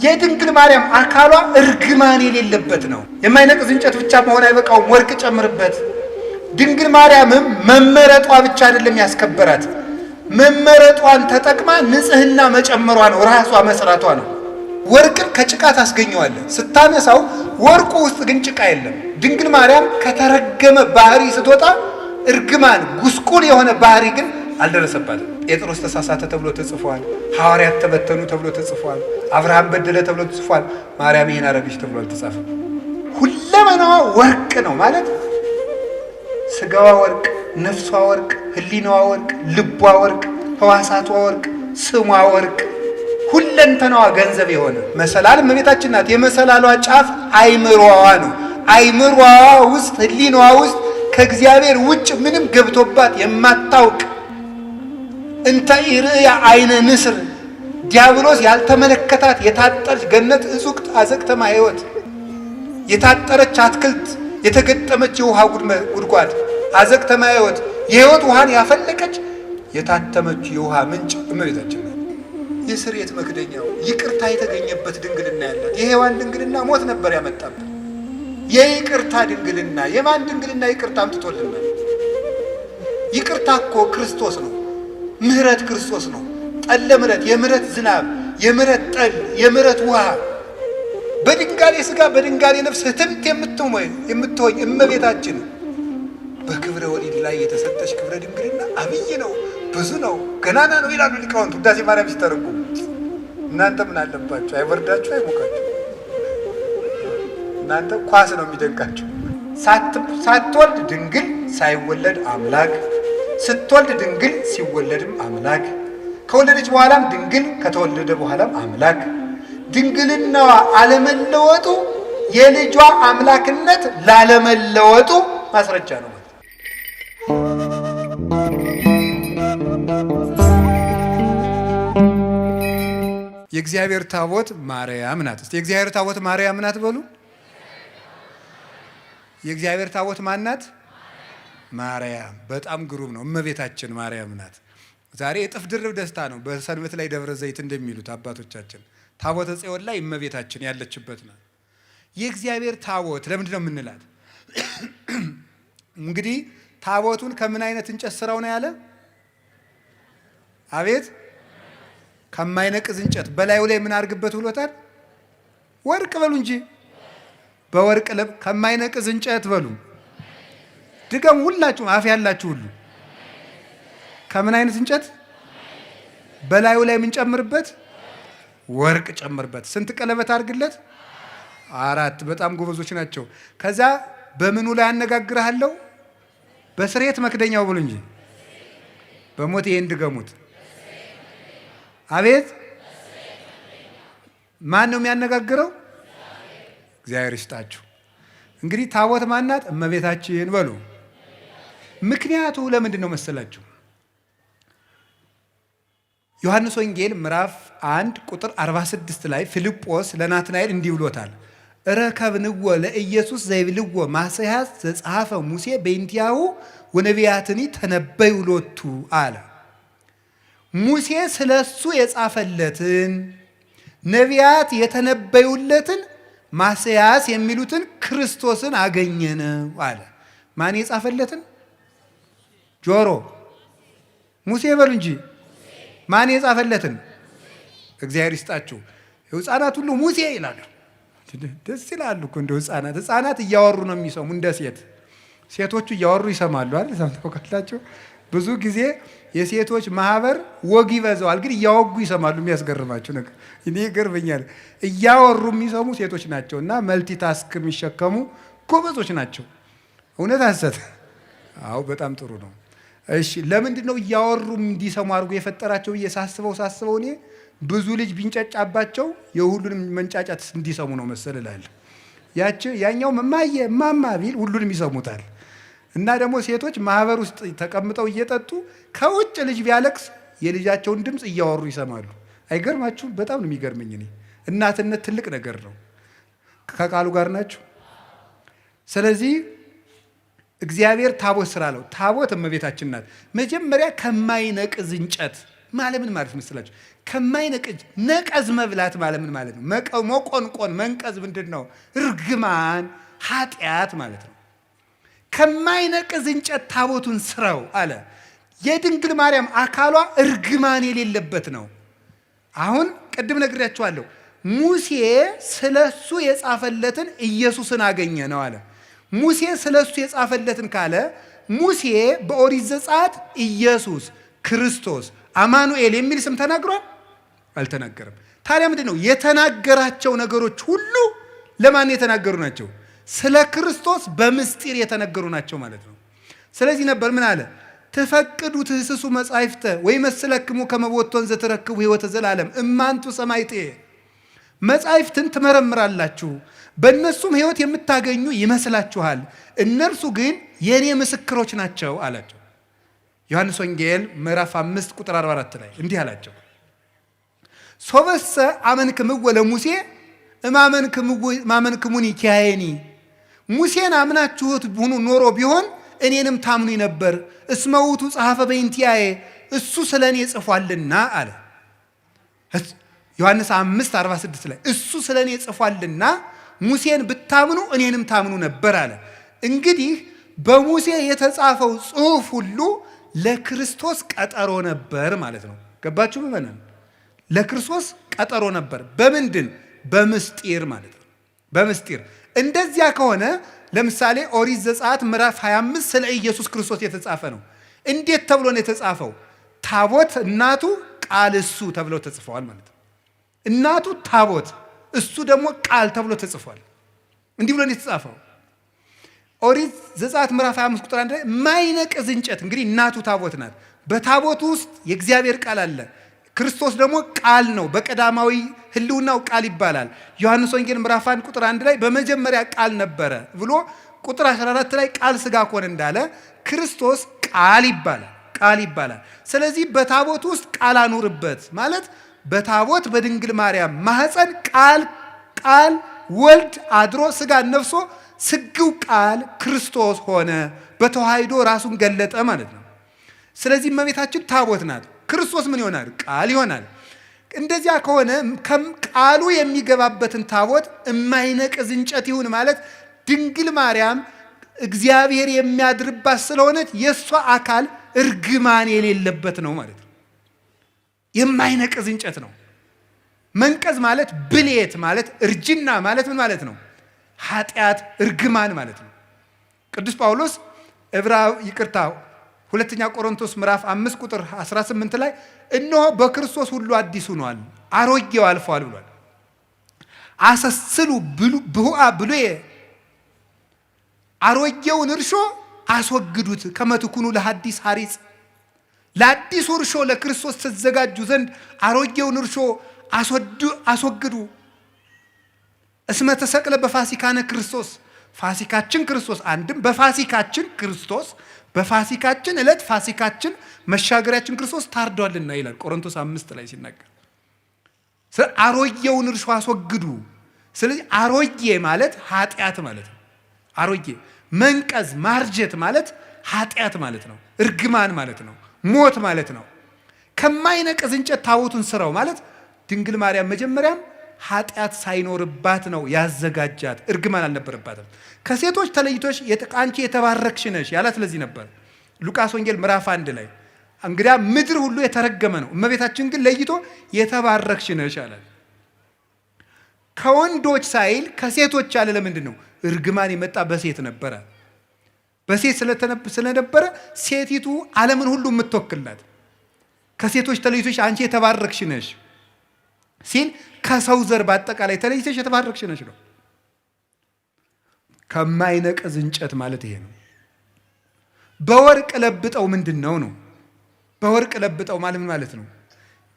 የድንግል ማርያም አካሏ እርግማን የሌለበት ነው። የማይነቅዝ እንጨት ብቻ መሆን አይበቃውም፣ ወርቅ ጨምርበት። ድንግል ማርያምም መመረጧ ብቻ አይደለም ያስከበራት፣ መመረጧን ተጠቅማ ንጽህና መጨመሯ ነው፣ ራሷ መስራቷ ነው። ወርቅን ከጭቃ ታስገኘዋለህ ስታነሳው፣ ወርቁ ውስጥ ግን ጭቃ የለም። ድንግል ማርያም ከተረገመ ባህሪ ስትወጣ እርግማን ጉስቁል የሆነ ባህሪ ግን አልደረሰባትም። ጴጥሮስ ተሳሳተ ተብሎ ተጽፏል። ሐዋርያት ተበተኑ ተብሎ ተጽፏል። አብርሃም በደለ ተብሎ ተጽፏል። ማርያም ይሄን አረገች ተብሎ አልተጻፈም። ሁለመናዋ ወርቅ ነው ማለት ስጋዋ ወርቅ፣ ነፍሷ ወርቅ፣ ህሊናዋ ወርቅ፣ ልቧ ወርቅ፣ ህዋሳቷ ወርቅ፣ ስሟ ወርቅ፣ ሁለንተናዋ ገንዘብ የሆነ መሰላል እመቤታችን ናት። የመሰላሏ ጫፍ አይምሮዋ ነው። አይምሮዋ ውስጥ ህሊናዋ ውስጥ ከእግዚአብሔር ውጭ ምንም ገብቶባት የማታውቅ እንተ ኢርእያ አይነ ንስር ዲያብሎስ ያልተመለከታት የታጠረች ገነት እጹቅት አዘቅተማ ህይወት የታጠረች አትክልት የተገጠመች የውሃ ጉድጓድ አዘቅተማ ህይወት የህይወት ውሃን ያፈለቀች የታተመች የውሃ ምንጭ እመቤታችን ናት። የስርየት መክደኛው ይቅርታ የተገኘበት ድንግልና ያላት የሔዋን ድንግልና ሞት ነበር ያመጣበት። የይቅርታ ድንግልና የማን ድንግልና ይቅርታ አምጥቶልናል? ይቅርታ እኮ ክርስቶስ ነው። ምህረት ክርስቶስ ነው። ጠለ ምህረት፣ የምህረት ዝናብ፣ የምህረት ጠል፣ የምህረት ውሃ በድንጋሌ ስጋ በድንጋሌ ነፍስ ህትምት የምትሆኝ እመቤታችን በክብረ ወሊድ ላይ የተሰጠች ክብረ ድንግልና አብይ ነው፣ ብዙ ነው፣ ገናና ነው ይላሉ ሊቃውንቱ ውዳሴ ማርያም ሲተረጉሙ። እናንተ ምን አለባችሁ? አይበርዳችሁ? አይሞቃችሁ? እናንተ ኳስ ነው የሚደንቃችሁ። ሳትወልድ ድንግል ሳይወለድ አምላክ፣ ስትወልድ ድንግል ሲወለድም አምላክ፣ ከወለደች በኋላም ድንግል ከተወለደ በኋላም አምላክ። ድንግልናዋ አለመለወጡ የልጇ አምላክነት ላለመለወጡ ማስረጃ ነው። የእግዚአብሔር ታቦት ማርያም ናት። እስቲ የእግዚአብሔር ታቦት ማርያም ናት በሉ። የእግዚአብሔር ታቦት ማን ናት? ማርያም። በጣም ግሩም ነው። እመቤታችን ማርያም ናት። ዛሬ እጥፍ ድርብ ደስታ ነው። በሰንበት ላይ ደብረ ዘይት እንደሚሉት አባቶቻችን ታቦተ ጽዮን ላይ እመቤታችን ያለችበት ነው። የእግዚአብሔር ታቦት ለምንድን ነው የምንላት? እንግዲህ ታቦቱን ከምን አይነት እንጨት ስራው ነው ያለ? አቤት ከማይነቅዝ እንጨት በላዩ ላይ ምን አድርግበት ብሎታል? ወርቅ በሉ እንጂ በወርቅ ለብ ከማይነቅዝ እንጨት በሉ። ድገሙ ሁላችሁም አፍ ያላችሁ ሁሉ። ከምን አይነት እንጨት? በላዩ ላይ ምን ጨምርበት? ወርቅ ጨምርበት። ስንት ቀለበት አድርግለት? 4። በጣም ጎበዞች ናቸው። ከዛ በምኑ ላይ አነጋግርሃለሁ? በስርየት መክደኛው ብሉ እንጂ በሞት ይሄን ድገሙት። አቤት ማን ነው የሚያነጋግረው? እግዚአብሔር ይስጣችሁ። እንግዲህ ታቦት ማናት? እመቤታችን በሉ። ምክንያቱ ለምንድን ነው መሰላችሁ? ዮሐንስ ወንጌል ምዕራፍ 1 ቁጥር 46 ላይ ፊልጶስ ለናትናኤል እንዲህ ብሎታል። ረከብንዎ ለኢየሱስ ዘይብልዎ ማስያዝ ዘጸሐፈ ሙሴ በእንቲአሁ ወነቢያትኒ ተነበዩ ሎቱ አለ። ሙሴ ስለሱ የጻፈለትን ነቢያት የተነበዩለትን ማስያዝ የሚሉትን ክርስቶስን አገኘነው አለ። ማን የጻፈለትን? ጆሮ ሙሴ በሉ እንጂ ማን የጻፈለትን? እግዚአብሔር ይስጣችሁ። ሕፃናት ሁሉ ሙሴ ይላሉ። ደስ ይላሉ እኮ እንደው ሕፃናት እያወሩ ነው የሚሰሙ። እንደ ሴቶቹ እያወሩ ይሰማሉ አይደል? ታውቃላችሁ። ብዙ ጊዜ የሴቶች ማህበር ወግ ይበዛዋል፣ ግን እያወጉ ይሰማሉ። የሚያስገርማችሁ ነገር እኔ ይገርመኛል። እያወሩ የሚሰሙ ሴቶች ናቸው እና መልቲታስክ የሚሸከሙ ጎበዞች ናቸው። እውነት ሐሰት? አዎ በጣም ጥሩ ነው። እሺ ለምንድን ነው እያወሩ እንዲሰሙ አድርጎ የፈጠራቸው ብዬ ሳስበው እኔ ብዙ ልጅ ቢንጫጫባቸው የሁሉንም መንጫጫት እንዲሰሙ ነው መሰል እላለሁ። ያኛው እማዬ እማማ ቢል ሁሉንም ይሰሙታል። እና ደግሞ ሴቶች ማህበር ውስጥ ተቀምጠው እየጠጡ ከውጭ ልጅ ቢያለቅስ የልጃቸውን ድምፅ እያወሩ ይሰማሉ። አይገርማችሁም? በጣም ነው የሚገርመኝ። እኔ እናትነት ትልቅ ነገር ነው። ከቃሉ ጋር ናችሁ። ስለዚህ እግዚአብሔር ታቦት ስላለው ታቦት እመቤታችን ናት። መጀመሪያ ከማይነቅዝ እንጨት ማለት ምን ማለት መስላችሁ? ከማይነቅዝ ነቀዝ መብላት ማለት ምን ማለት ነው? መቆንቆን መንቀዝ ምንድን ነው? እርግማን ኃጢአት ማለት ነው። ከማይነቅዝ እንጨት ታቦቱን ስራው አለ። የድንግል ማርያም አካሏ እርግማን የሌለበት ነው። አሁን ቅድም ነግሬያችኋለሁ። ሙሴ ስለሱ የጻፈለትን ኢየሱስን አገኘ ነው አለ። ሙሴ ስለሱ የጻፈለትን ካለ ሙሴ በኦሪት ዘጸአት ኢየሱስ ክርስቶስ አማኑኤል የሚል ስም ተናግሯል? አልተናገረም። ታዲያ ምንድን ነው የተናገራቸው ነገሮች ሁሉ ለማን የተናገሩ ናቸው? ስለ ክርስቶስ በምስጢር የተነገሩ ናቸው ማለት ነው። ስለዚህ ነበር ምን አለ? ትፈቅዱ ትህስሱ መጻሕፍተ ወይመስለክሙ ከመ ቦቶን ዘትረክቡ ሕይወተ ዘላለም እማንቱ ሰማዕቴ። መጻሕፍትን ትመረምራላችሁ በእነሱም ሕይወት የምታገኙ ይመስላችኋል፣ እነርሱ ግን የእኔ ምስክሮች ናቸው አላቸው። ዮሐንስ ወንጌል ምዕራፍ 5 ቁጥር 44 ላይ እንዲህ አላቸው፣ ሶበሰ አመንክምዎ ለሙሴ እማመንክሙኒ ኪያየኒ። ሙሴን አምናችሁት ኖሮ ቢሆን እኔንም ታምኑ ነበር። እስመ ውእቱ ጸሐፈ በእንቲአየ፣ እሱ ስለ እኔ ጽፏልና አለ። ዮሐንስ 5:46 ላይ እሱ ስለ እኔ ጽፏልና ሙሴን ብታምኑ እኔንም ታምኑ ነበር አለ። እንግዲህ በሙሴ የተጻፈው ጽሑፍ ሁሉ ለክርስቶስ ቀጠሮ ነበር ማለት ነው። ገባችሁ? ምእመናን ለክርስቶስ ቀጠሮ ነበር። በምንድን? በምስጢር ማለት ነው። በምስጢር እንደዚያ ከሆነ ለምሳሌ ኦሪት ዘጸአት ምዕራፍ 25 ስለ ኢየሱስ ክርስቶስ የተጻፈ ነው። እንዴት ተብሎ ነው የተጻፈው? ታቦት እናቱ ቃል እሱ ተብለው ተጽፈዋል ማለት ነው። እናቱ ታቦት እሱ ደግሞ ቃል ተብሎ ተጽፏል። እንዲህ ብሎ ነው የተጻፈው። ኦሪት ዘጸአት ምዕራፍ 25 ቁጥር 1 ላይ ማይነቅዝ እንጨት፣ እንግዲህ እናቱ ታቦት ናት። በታቦቱ ውስጥ የእግዚአብሔር ቃል አለ። ክርስቶስ ደግሞ ቃል ነው። በቀዳማዊ ሕልውናው ቃል ይባላል። ዮሐንስ ወንጌል ምዕራፍ 1 ቁጥር 1 ላይ በመጀመሪያ ቃል ነበረ ብሎ ቁጥር 14 ላይ ቃል ሥጋ ሆነ እንዳለ ክርስቶስ ቃል ይባላል። ቃል ይባላል። ስለዚህ በታቦት ውስጥ ቃል አኑርበት ማለት በታቦት በድንግል ማርያም ማህፀን ቃል ወልድ አድሮ ሥጋ ነፍሶ ስግው ቃል ክርስቶስ ሆነ፣ በተዋሕዶ ራሱን ገለጠ ማለት ነው። ስለዚህ እመቤታችን ታቦት ናት። ክርስቶስ ምን ይሆናል? ቃል ይሆናል። እንደዚያ ከሆነ ቃሉ የሚገባበትን ታቦት የማይነቅዝ እንጨት ይሁን ማለት ድንግል ማርያም እግዚአብሔር የሚያድርባት ስለሆነች የእሷ አካል እርግማን የሌለበት ነው ማለት ነው። የማይነቅዝ እንጨት ነው። መንቀዝ ማለት ብሌት ማለት እርጅና ማለት ምን ማለት ነው? ኃጢአት፣ እርግማን ማለት ነው። ቅዱስ ጳውሎስ ሁለተኛ ቆሮንቶስ ምዕራፍ 5 ቁጥር 18 ላይ እነሆ በክርስቶስ ሁሉ አዲስ ሆኗል፣ አሮጌው አልፏል ብሏል። አሰስሉ ብሁአ ብሉየ፣ አሮጌውን እርሾ አስወግዱት፣ ከመ ትኩኑ ለሐዲስ ሐሪጽ፣ ለአዲሱ እርሾ ለክርስቶስ ተዘጋጁ ዘንድ አሮጌውን እርሾ አስወግዱ። እስመ ተሰቅለ በፋሲካነ ክርስቶስ፣ ፋሲካችን ክርስቶስ አንድም በፋሲካችን ክርስቶስ በፋሲካችን ዕለት ፋሲካችን መሻገሪያችን ክርስቶስ ታርዷልና ይላል ቆሮንቶስ 5 ላይ ሲናገር። አሮጌውን እርሾ አስወግዱ። ስለዚህ አሮጌ ማለት ኃጢአት ማለት ነው። አሮጌ መንቀዝ ማርጀት ማለት ኃጢአት ማለት ነው። እርግማን ማለት ነው። ሞት ማለት ነው። ከማይነቅዝ እንጨት ታቦቱን ስራው ማለት ድንግል ማርያም መጀመሪያም ኃጢአት ሳይኖርባት ነው ያዘጋጃት። እርግማን አልነበረባትም። ከሴቶች ተለይቶሽ አንቺ የተባረክሽ ነሽ ያላት ለዚህ ነበር። ሉቃስ ወንጌል ምዕራፍ 1 ላይ እንግዲያ ምድር ሁሉ የተረገመ ነው፣ እመቤታችን ግን ለይቶ የተባረክሽ ነሽ አላት። ከወንዶች ሳይል ከሴቶች ያለ ለምንድን ነው? እርግማን የመጣ በሴት ነበረ። በሴት ስለነበረ ሴቲቱ ዓለምን ሁሉ የምትወክልናት። ከሴቶች ተለይቶሽ አንቺ የተባረክሽ ነሽ ሲል ከሰው ዘር በአጠቃላይ ተለይተሽ የተባረክሽ ነሽ ነው። ከማይነቅዝ እንጨት ማለት ይሄ ነው። በወርቅ ለብጠው ምንድን ነው ነው? በወርቅ ለብጠው ማለት ምን ማለት ነው?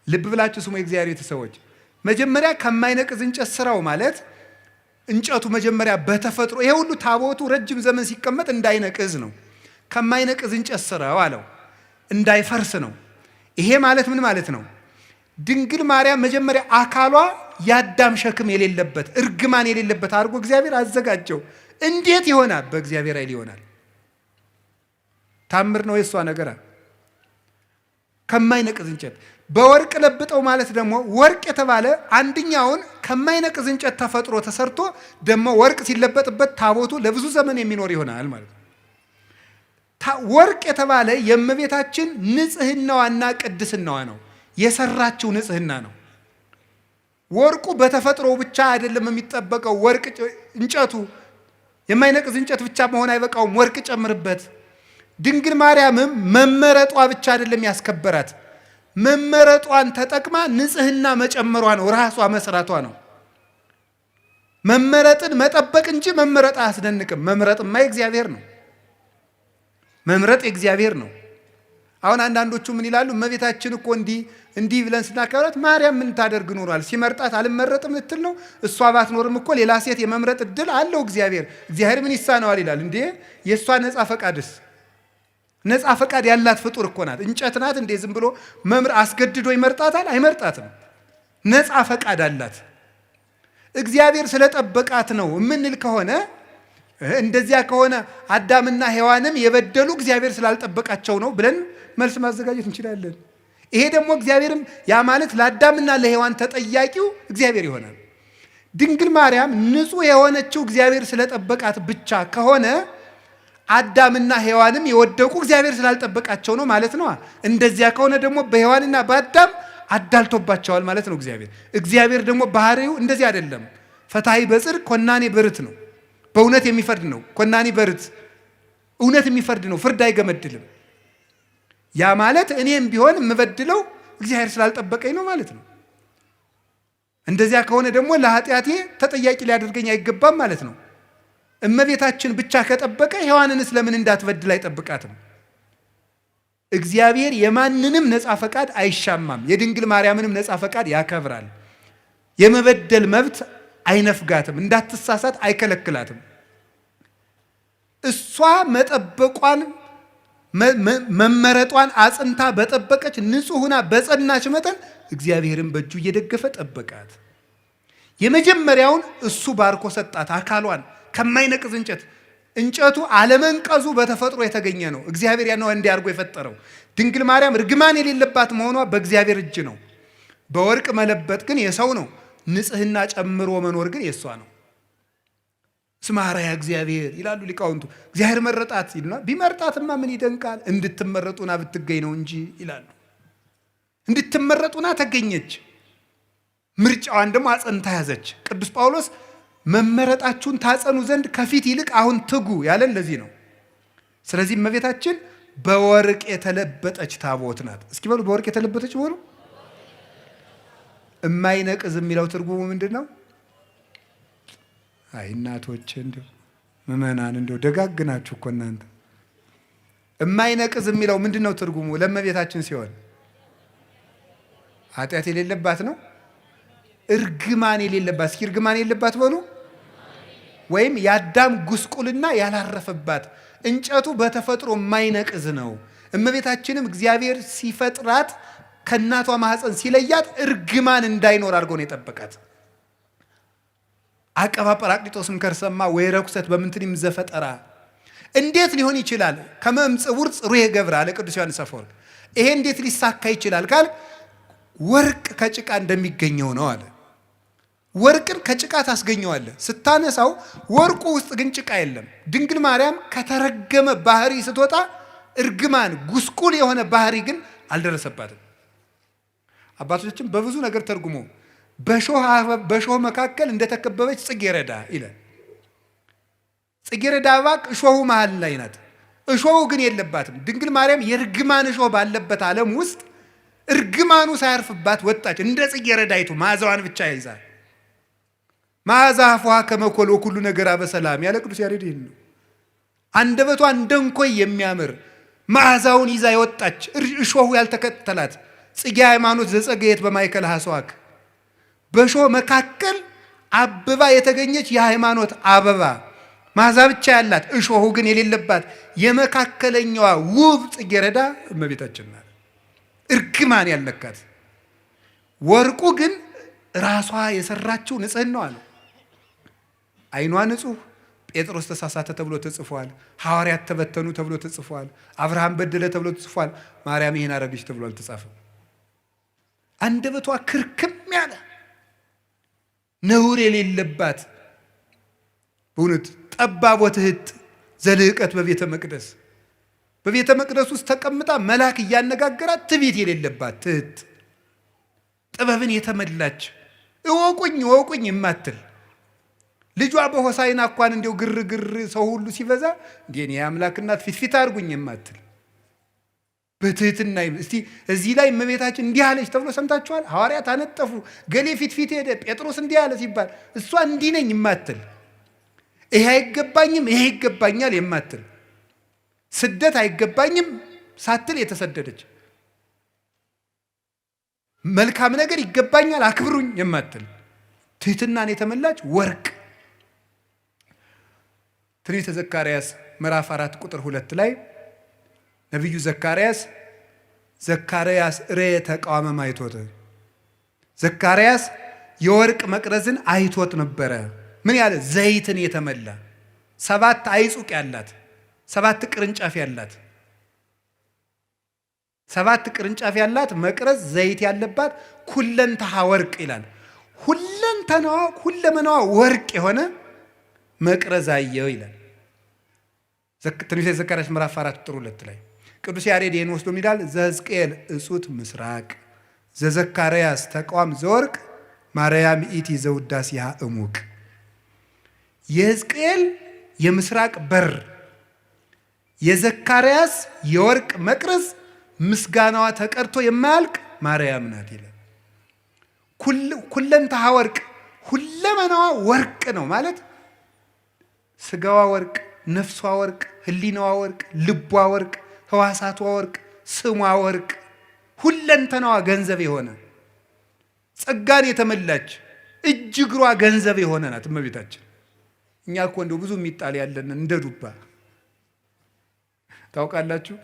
ልብ ብላችሁ ስሙ የእግዚአብሔር ቤተሰቦች። መጀመሪያ ከማይነቅዝ እንጨት ስራው ማለት እንጨቱ መጀመሪያ በተፈጥሮ ይሄ ሁሉ ታቦቱ ረጅም ዘመን ሲቀመጥ እንዳይነቅዝ ነው። ከማይነቅዝ እንጨት ስራው አለው፣ እንዳይፈርስ ነው። ይሄ ማለት ምን ማለት ነው? ድንግል ማርያም መጀመሪያ አካሏ የአዳም ሸክም የሌለበት እርግማን የሌለበት አድርጎ እግዚአብሔር አዘጋጀው። እንዴት ይሆናል? በእግዚአብሔር ኃይል ይሆናል። ታምር ነው የእሷ ነገር። ከማይነቅዝ እንጨት። በወርቅ ለብጠው ማለት ደግሞ ወርቅ የተባለ አንደኛውን ከማይነቅዝ እንጨት ተፈጥሮ ተሰርቶ ደግሞ ወርቅ ሲለበጥበት ታቦቱ ለብዙ ዘመን የሚኖር ይሆናል ማለት ነው። ወርቅ የተባለ የእመቤታችን ንጽህናዋና ቅድስናዋ ነው። የሰራችው ንጽህና ነው። ወርቁ በተፈጥሮ ብቻ አይደለም የሚጠበቀው። ወርቅ እንጨቱ የማይነቅዝ እንጨት ብቻ መሆን አይበቃውም። ወርቅ ጨምርበት። ድንግል ማርያምም መመረጧ ብቻ አይደለም ያስከበራት፣ መመረጧን ተጠቅማ ንጽህና መጨመሯ ነው፣ ራሷ መስራቷ ነው። መመረጥን መጠበቅ እንጂ መመረጥ አያስደንቅም። መምረጥማ የእግዚአብሔር ነው። መምረጥ የእግዚአብሔር ነው። አሁን አንዳንዶቹ ምን ይላሉ? እመቤታችን እኮ እንዲህ ብለን ስናከብራት ማርያም ምን ታደርግ ኖሯል? ሲመርጣት አልመረጥም ልትል ነው? እሷ ባትኖርም እኮ ሌላ ሴት የመምረጥ እድል አለው እግዚአብሔር። እግዚአብሔር ምን ይሳነዋል ይላል እንዴ? የእሷ ነፃ ፈቃድስ? ነፃ ፈቃድ ያላት ፍጡር እኮ ናት። እንጨት ናት እንዴ? ዝም ብሎ አስገድዶ ይመርጣታል? አይመርጣትም። ነፃ ፈቃድ አላት። እግዚአብሔር ስለጠበቃት ነው የምንል ከሆነ እንደዚያ ከሆነ አዳምና ሔዋንም የበደሉ እግዚአብሔር ስላልጠበቃቸው ነው ብለን መልስ ማዘጋጀት እንችላለን። ይሄ ደግሞ እግዚአብሔርም ያ ማለት ለአዳምና ለሔዋን ተጠያቂው እግዚአብሔር ይሆናል። ድንግል ማርያም ንጹሕ የሆነችው እግዚአብሔር ስለጠበቃት ብቻ ከሆነ አዳምና ሔዋንም የወደቁ እግዚአብሔር ስላልጠበቃቸው ነው ማለት ነው። እንደዚያ ከሆነ ደግሞ በሔዋንና በአዳም አዳልቶባቸዋል ማለት ነው እግዚአብሔር ደግሞ ባህሪው እንደዚህ አይደለም። ፈታሒ በጽድቅ ኮናኔ በርት ነው። በእውነት የሚፈርድ ነው። ኮናኔ በርት እውነት የሚፈርድ ነው። ፍርድ አይገመድልም። ያ ማለት እኔም ቢሆን የምበድለው እግዚአብሔር ስላልጠበቀኝ ነው ማለት ነው። እንደዚያ ከሆነ ደግሞ ለኃጢአቴ ተጠያቂ ሊያደርገኝ አይገባም ማለት ነው። እመቤታችን ብቻ ከጠበቀ ሔዋንንስ ለምን እንዳትበድል አይጠብቃትም? እግዚአብሔር የማንንም ነፃ ፈቃድ አይሻማም። የድንግል ማርያምንም ነፃ ፈቃድ ያከብራል። የመበደል መብት አይነፍጋትም። እንዳትሳሳት አይከለክላትም። እሷ መጠበቋን መመረጧን አጽንታ በጠበቀች ንጹሕና በጸናች መጠን እግዚአብሔርን በእጁ እየደገፈ ጠበቃት። የመጀመሪያውን እሱ ባርኮ ሰጣት። አካሏን ከማይነቅዝ እንጨት። እንጨቱ አለመንቀዙ በተፈጥሮ የተገኘ ነው። እግዚአብሔር ያነው እንዲያርጎ የፈጠረው። ድንግል ማርያም ርግማን የሌለባት መሆኗ በእግዚአብሔር እጅ ነው። በወርቅ መለበጥ ግን የሰው ነው። ንጽህና ጨምሮ መኖር ግን የሷ ነው። ስማ አርአያ እግዚአብሔር ይላሉ ሊቃውንቱ። እግዚአብሔር መረጣት ይሉና ቢመርጣትማ ምን ይደንቃል? እንድትመረጡና ብትገኝ ነው እንጂ ይላሉ። እንድትመረጡና ተገኘች። ምርጫዋን ደግሞ አጸንታ ያዘች። ቅዱስ ጳውሎስ መመረጣችሁን ታጸኑ ዘንድ ከፊት ይልቅ አሁን ትጉ ያለን ለዚህ ነው። ስለዚህ እመቤታችን በወርቅ የተለበጠች ታቦት ናት። እስኪ በሉ በወርቅ የተለበጠች በሉ። እማይነቅዝ የሚለው ትርጉሙ ምንድን ነው? አይ እናቶች እንደው ምእመናን እንደው ደጋግናችሁ እኮ እናንተ። እማይነቅዝ የሚለው ምንድን ነው ትርጉሙ? ለእመቤታችን ሲሆን ኃጢአት የሌለባት ነው። እርግማን የሌለባት። እስኪ እርግማን የሌለባት በሉ። ወይም የአዳም ጉስቁልና ያላረፈባት። እንጨቱ በተፈጥሮ የማይነቅዝ ነው። እመቤታችንም እግዚአብሔር ሲፈጥራት ከእናቷ ማህፀን ሲለያት እርግማን እንዳይኖር አድርጎ ነው የጠበቃት። አቀባ ጰራቅሊጦስም ከርሰማ ወይ ረኩሰት በምንትንም ዘፈጠራ። እንዴት ሊሆን ይችላል? ከመምጽውር ጽሩየ ገብረ አለ ቅዱስ ዮሐንስ አፈወርቅ። ይሄ እንዴት ሊሳካ ይችላል ካል ወርቅ ከጭቃ እንደሚገኘው ነው አለ። ወርቅን ከጭቃ ታስገኘዋለህ ስታነሳው፣ ወርቁ ውስጥ ግን ጭቃ የለም። ድንግል ማርያም ከተረገመ ባህሪ ስትወጣ እርግማን ጉስቁል የሆነ ባህሪ ግን አልደረሰባትም። አባቶቻችን በብዙ ነገር ተርጉሞ በሾህ መካከል እንደተከበበች ጽጌረዳ ይላል። ጽጌረዳ እባክ እሾሁ መሃል ላይ ናት። እሾሁ ግን የለባትም። ድንግል ማርያም የእርግማን እሾህ ባለበት ዓለም ውስጥ እርግማኑ ሳያርፍባት ወጣች። እንደ ጽጌረዳይቱ መዓዛዋን ብቻ ይዛል። መዓዛ አፏሃ ከመ ኮል ወኩሉ ነገራ በሰላም ያለ ቅዱስ ያሬድ ይህን ነው። አንደበቷ እንደ እንኮይ የሚያምር መዓዛውን ይዛ የወጣች እሾሁ ያልተከተላት ጽጌ ሃይማኖት ዘጸገየት በማእከለ ሐስዋክ። በሾህ መካከል አበባ የተገኘች የሃይማኖት አበባ መዓዛ ብቻ ያላት እሾሁ ግን የሌለባት የመካከለኛዋ ውብ ጽጌረዳ እመቤታችን ናት። እርግማን ያልነካት። ወርቁ ግን ራሷ የሰራችው ንጽህናዋ ነው። ዓይኗ ንጹህ፣ ጴጥሮስ ተሳሳተ ተብሎ ተጽፏል። ሐዋርያት ተበተኑ ተብሎ ተጽፏል። አብርሃም በደለ ተብሎ ተጽፏል። ማርያም ይሄን አረገች ተብሎ አልተጻፈም። አንደበቷ ክርክም ያለ ነውር የሌለባት በእውነት ጠባብ ወትህት ዘልህቀት በቤተ መቅደስ ውስጥ ተቀምጣ መልአክ እያነጋገራት ትዕቢት የሌለባት ትህት ጥበብን የተመላች እወቁኝ የማትል ልጇ በሆሳዕና እንኳን እንደው ግርግር ሰው ሁሉ ሲበዛ እንዴ የአምላክ እናት ፊት አድርጉኝ የማትል በትህትና እስቲ እዚህ ላይ እመቤታችን እንዲህ አለች ተብሎ ሰምታችኋል? ሐዋርያት አነጠፉ፣ ገሌ ፊት ሄደ፣ ጴጥሮስ እንዲህ አለ ሲባል እሷ እንዲህ ነኝ የማትል ይሄ አይገባኝም ይሄ ይገባኛል የማትል ስደት አይገባኝም ሳትል የተሰደደች መልካም ነገር ይገባኛል አክብሩኝ የማትል ትህትናን የተመላች ወርቅ። ትንቢተ ዘካርያስ ምዕራፍ 4 ቁጥር 2 ላይ ነቢዩ ዘካርያስ ርየ ተቃዋመ ማይቶት ዘካርያስ የወርቅ መቅረዝን አይቶት ነበረ። ምን ያለ ዘይትን የተመላ 7 አይጹቅ ያላት 7 ቅርንጫፍ ያላት መቅረዝ ዘይት ያለባት ኩለንተሃ ወርቅ ይላል። ሁለመናዋ ወርቅ የሆነ መቅረዝ አየው ይላል። ትንቢተ ዘካርያስ ምዕራፍ 4 ቁጥር 2 ላይ ቅዱስ ያሬድ ይህን ወስዶ ይላል ዘሕዝቅኤል እጹት ምስራቅ ዘዘካርያስ ተቃዋም ዘወርቅ ማርያም ኢቲ ዘውዳሴሃ እሙቅ። የሕዝቅኤል የምስራቅ በር የዘካርያስ የወርቅ መቅረዝ ምስጋናዋ ተቀርቶ የማያልቅ ማርያም ናት ይላል። ኩለንተሃ ወርቅ ሁለመናዋ ወርቅ ነው ማለት ስጋዋ ወርቅ፣ ነፍሷ ወርቅ፣ ህሊናዋ ወርቅ፣ ልቧ ወርቅ፣ ህዋሳቷ ወርቅ፣ ስሟ ወርቅ፣ ሁለንተናዋ ገንዘብ የሆነ ጸጋን የተመላች እጅ እግሯ ገንዘብ የሆነ ናት እመቤታችን። እኛ እኮ እንደው ብዙ የሚጣል ያለን እንደ ዱባ ታውቃላችሁ።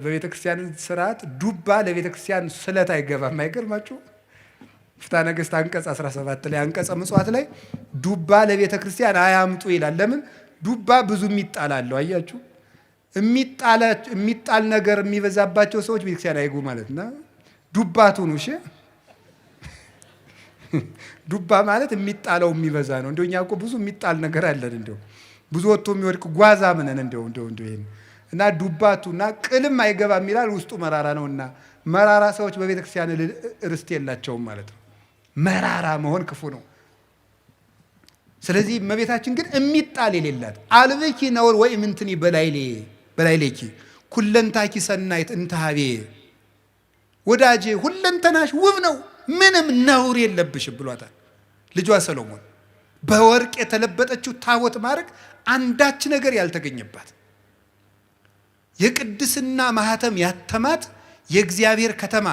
በቤተ ክርስቲያን ስርዓት ዱባ ለቤተ ክርስቲያን ስለት አይገባም። አይገርማችሁ? ፍትሐ ነገሥት አንቀጽ 17 ላይ አንቀጸ ምጽዋት ላይ ዱባ ለቤተ ክርስቲያን አያምጡ ይላል። ለምን? ዱባ ብዙ የሚጣል አለው። አያችሁ? የሚጣል ነገር የሚበዛባቸው ሰዎች ቤተክርስቲያን አይጉ ማለት ነው። ዱባቱ ነው። እሺ ዱባ ማለት የሚጣለው የሚበዛ ነው። እንደው እኛ እኮ ብዙ የሚጣል ነገር አለን። እንደው ብዙ ወጥቶ የሚወድቅ ጓዛ ምነን እንደው ይሄን እና ዱባቱና ቅልም አይገባም ይላል። ውስጡ መራራ ነውና መራራ ሰዎች በቤተክርስቲያን ርስት የላቸውም ማለት ነው። መራራ መሆን ክፉ ነው። ስለዚህ እመቤታችን ግን የሚጣል የሌላት አልብኪ ነውር ወይ ምንትኒ በላይሌኪ ኩለንታኪ ሰናይት እንተሃቤ ወዳጄ ሁለንተናሽ ውብ ነው ምንም ነውር የለብሽም ብሏታል ልጇ ሰሎሞን። በወርቅ የተለበጠችው ታቦት ማድረግ አንዳች ነገር ያልተገኘባት የቅድስና ማህተም ያተማት የእግዚአብሔር ከተማ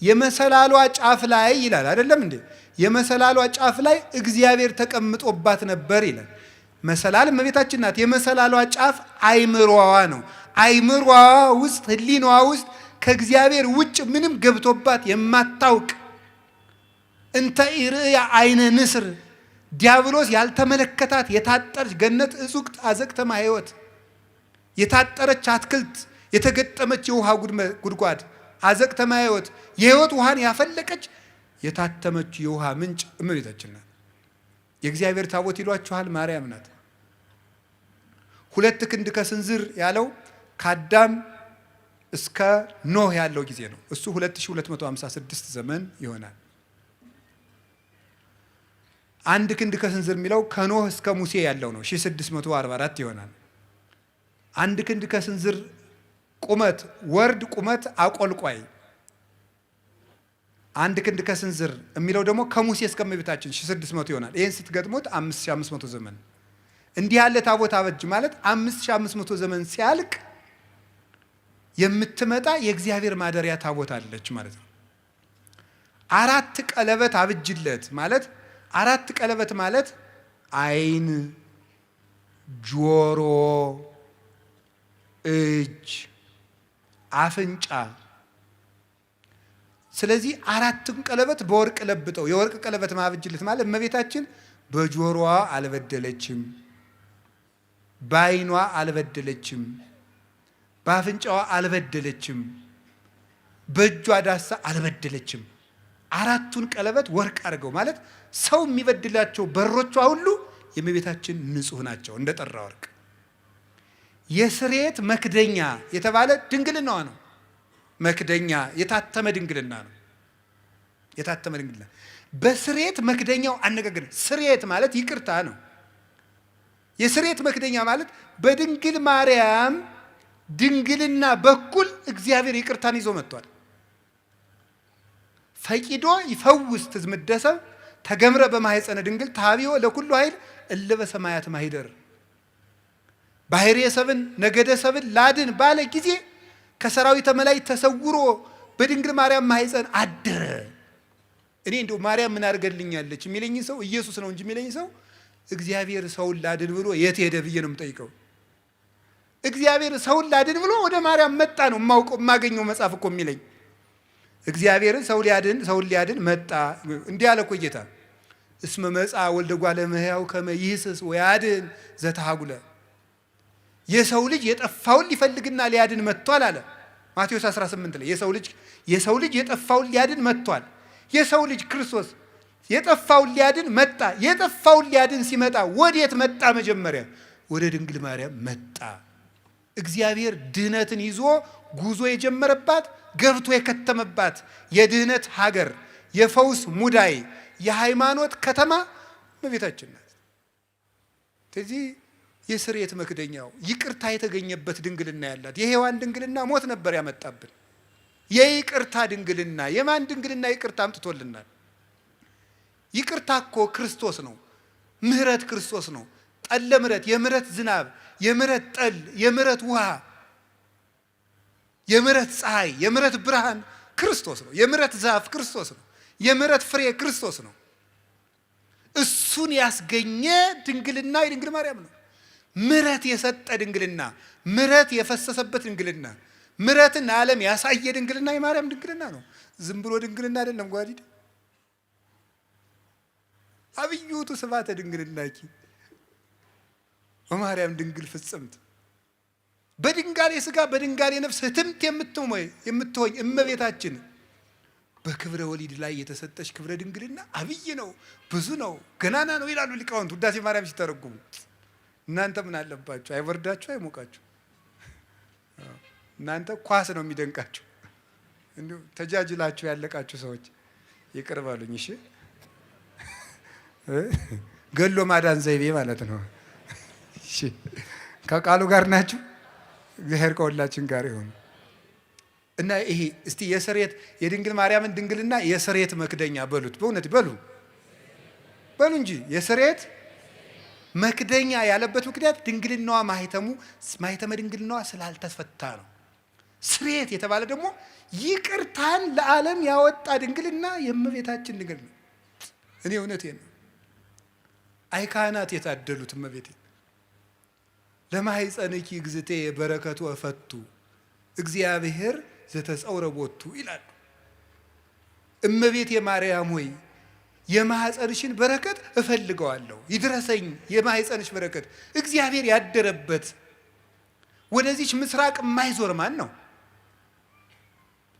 የመሰላሏ ጫፍ ላይ ይላል አይደለም እንዴ? የመሰላሏ ጫፍ ላይ እግዚአብሔር ተቀምጦባት ነበር ይላል። መሰላል እመቤታችን ናት። የመሰላሏ ጫፍ አይምሮዋ ነው። አይምሮዋ ውስጥ ህሊናዋ ውስጥ ከእግዚአብሔር ውጭ ምንም ገብቶባት የማታውቅ እንተ ኢርእያ አይነ ንስር ዲያብሎስ ያልተመለከታት የታጠረች ገነት እጹቅ አዘቅተማ ሕይወት የታጠረች አትክልት የተገጠመች የውሃ ጉድጓድ አዘቅተማ ሕይወት የሕይወት ውሃን ያፈለቀች የታተመች የውሃ ምንጭ እመቤታችን ናት። የእግዚአብሔር ታቦት ይሏችኋል ማርያም ናት። 2 ክንድ ከስንዝር ያለው ከአዳም እስከ ኖህ ያለው ጊዜ ነው። እሱ 2256 ዘመን ይሆናል። 1 ክንድ ከስንዝር የሚለው ከኖህ እስከ ሙሴ ያለው ነው 1644 ይሆናል። 1 ክንድ ከስንዝር ቁመት ወርድ ቁመት አቆልቋይ 1 ክንድ ከስንዝር የሚለው ደግሞ ከሙሴ እስከ እመቤታችን 1600 ይሆናል። ይህን ስትገጥሙት 5500 ዘመን እንዲህ ያለ ታቦት አበጅ ማለት 5500 ዘመን ሲያልቅ የምትመጣ የእግዚአብሔር ማደሪያ ታቦት አለች ማለት ነው። 4 ቀለበት አብጅለት ማለት 4 ቀለበት ማለት አይን፣ ጆሮ፣ እጅ፣ አፍንጫ። ስለዚህ 4ቱን ቀለበት በወርቅ ለብጠው የወርቅ ቀለበት ማብጅለት ማለት እመቤታችን በጆሮዋ አልበደለችም፣ በዓይኗ አልበደለችም፣ በአፍንጫዋ አልበደለችም፣ በእጇ ዳሳ አልበደለችም። አራቱን ቀለበት ወርቅ አድርገው ማለት ሰው የሚበድላቸው በሮቿ ሁሉ የእመቤታችን ንጹህ ናቸው እንደ ጠራ ወርቅ። የስርየት መክደኛ የተባለ ድንግልናዋ ነው። መክደኛ የታተመ ድንግልና ነው። የታተመ ድንግልና በስርየት መክደኛው አነጋገር ስርየት ማለት ይቅርታ ነው። የስርየት መክደኛ ማለት በድንግል ማርያም ድንግልና በኩል እግዚአብሔር ይቅርታን ይዞ መጥቷል። ፈቂዶ ይፈውስ ትዝምደሰብ ተገምረ በማህፀነ ድንግል ታቢዮ ለኩሉ ኃይል እለ በሰማያት ማሂደር። ባህርየ ሰብን ነገደ ሰብን ላድን ባለ ጊዜ ከሰራዊተ መላእክት ተሰውሮ በድንግል ማርያም ማህፀን አደረ። እኔ እንደው ማርያም ምን አድርገልኛለች የሚለኝ ሰው ኢየሱስ ነው እንጂ የሚለኝ ሰው እግዚአብሔር ሰውን ላድን ብሎ የት ሄደ ብዬ ነው የምጠይቀው። እግዚአብሔር ሰውን ላድን ብሎ ወደ ማርያም መጣ ነው የማገኘው መጽሐፍ እኮ የሚለኝ። እግዚአብሔርን ሰውን ሊያድን መጣ። እንዲህ አለ እኮ ጌታ እስመ መጻ ወልደ እጓለ እመሕያው ከመ ይህስስ ወያድን ዘተሃጉለ። የሰው ልጅ የጠፋውን ሊፈልግና ሊያድን መጥቷል አለ ማቴዎስ 18 ላይ። የሰው ልጅ የጠፋውን ሊያድን መጥቷል። የሰው ልጅ ክርስቶስ የጠፋውን ሊያድን መጣ። የጠፋውን ሊያድን ሲመጣ ወዴት መጣ? መጀመሪያ ወደ ድንግል ማርያም መጣ። እግዚአብሔር ድህነትን ይዞ ጉዞ የጀመረባት ገብቶ የከተመባት የድህነት ሀገር፣ የፈውስ ሙዳይ፣ የሃይማኖት ከተማ እመቤታችን ናት። ስለዚህ የስርየት መክደኛው ይቅርታ የተገኘበት ድንግልና ያላት የሔዋን ድንግልና ሞት ነበር ያመጣብን። የይቅርታ ድንግልና የማን ድንግልና ይቅርታ አምጥቶልናል? ይቅርታ እኮ ክርስቶስ ነው። ምህረት ክርስቶስ ነው። ጠለ ምህረት፣ የምህረት ዝናብ፣ የምህረት ጠል፣ የምህረት ውሃ፣ የምህረት ፀሐይ፣ የምህረት ብርሃን ክርስቶስ ነው። የምህረት ዛፍ ክርስቶስ ነው። የምህረት ፍሬ ክርስቶስ ነው። እሱን ያስገኘ ድንግልና የድንግል ማርያም ነው። ምህረት የሰጠ ድንግልና፣ ምህረት የፈሰሰበት ድንግልና፣ ምህረትን ለዓለም ያሳየ ድንግልና የማርያም ድንግልና ነው። ዝም ብሎ ድንግልና አይደለም። ጓዲድ አብዩቱ ስብሐተ ድንግልናኪ በማርያም ድንግል ፍጽምት በድንጋሌ ሥጋ በድንጋሌ ነፍስ ህትምት የምትሆኝ እመቤታችን በክብረ ወሊድ ላይ የተሰጠች ክብረ ድንግልና አብይ ነው፣ ብዙ ነው፣ ገናና ነው ይላሉ ሊቃውንት ውዳሴ ማርያም ሲተረጉሙ። እናንተ ምን አለባችሁ? አይበርዳችሁ፣ አይሞቃችሁ። እናንተ ኳስ ነው የሚደንቃችሁ። እንዲሁ ተጃጅላችሁ ያለቃችሁ ሰዎች ይቅር በሉኝ እሺ። ገሎ ማዳን ዘይቤ ማለት ነው። እሺ ከቃሉ ጋር ናችሁ። እግዚአብሔር ከሁላችን ጋር ይሁን። እና ይሄ እስቲ የስርየት የድንግል ማርያምን ድንግልና የስርየት መክደኛ በሉት። በእውነት በሉ እንጂ የስርየት መክደኛ ያለበት ምክንያት ድንግልናዋ ማህተመ ድንግልናዋ ስላልተፈታ ነው። ስርየት የተባለ ደግሞ ይቅርታን ለዓለም ያወጣ ድንግልና የእመቤታችን ድንግል ነው። እኔ እውነቴን ነው። አይ ካህናት የታደሉት እመቤቴ ለማኅፀንኪ እግዝእቴ በረከቱ እፈቱ እግዚአብሔር ዘተጸውረ ቦቱ ይላሉ። እመቤቴ ማርያም ሆይ የማኅፀንሽን በረከት እፈልገዋለሁ፣ ይድረሰኝ የማኅፀንሽ በረከት። እግዚአብሔር ያደረበት ወደዚች ምስራቅ የማይዞር ማን ነው?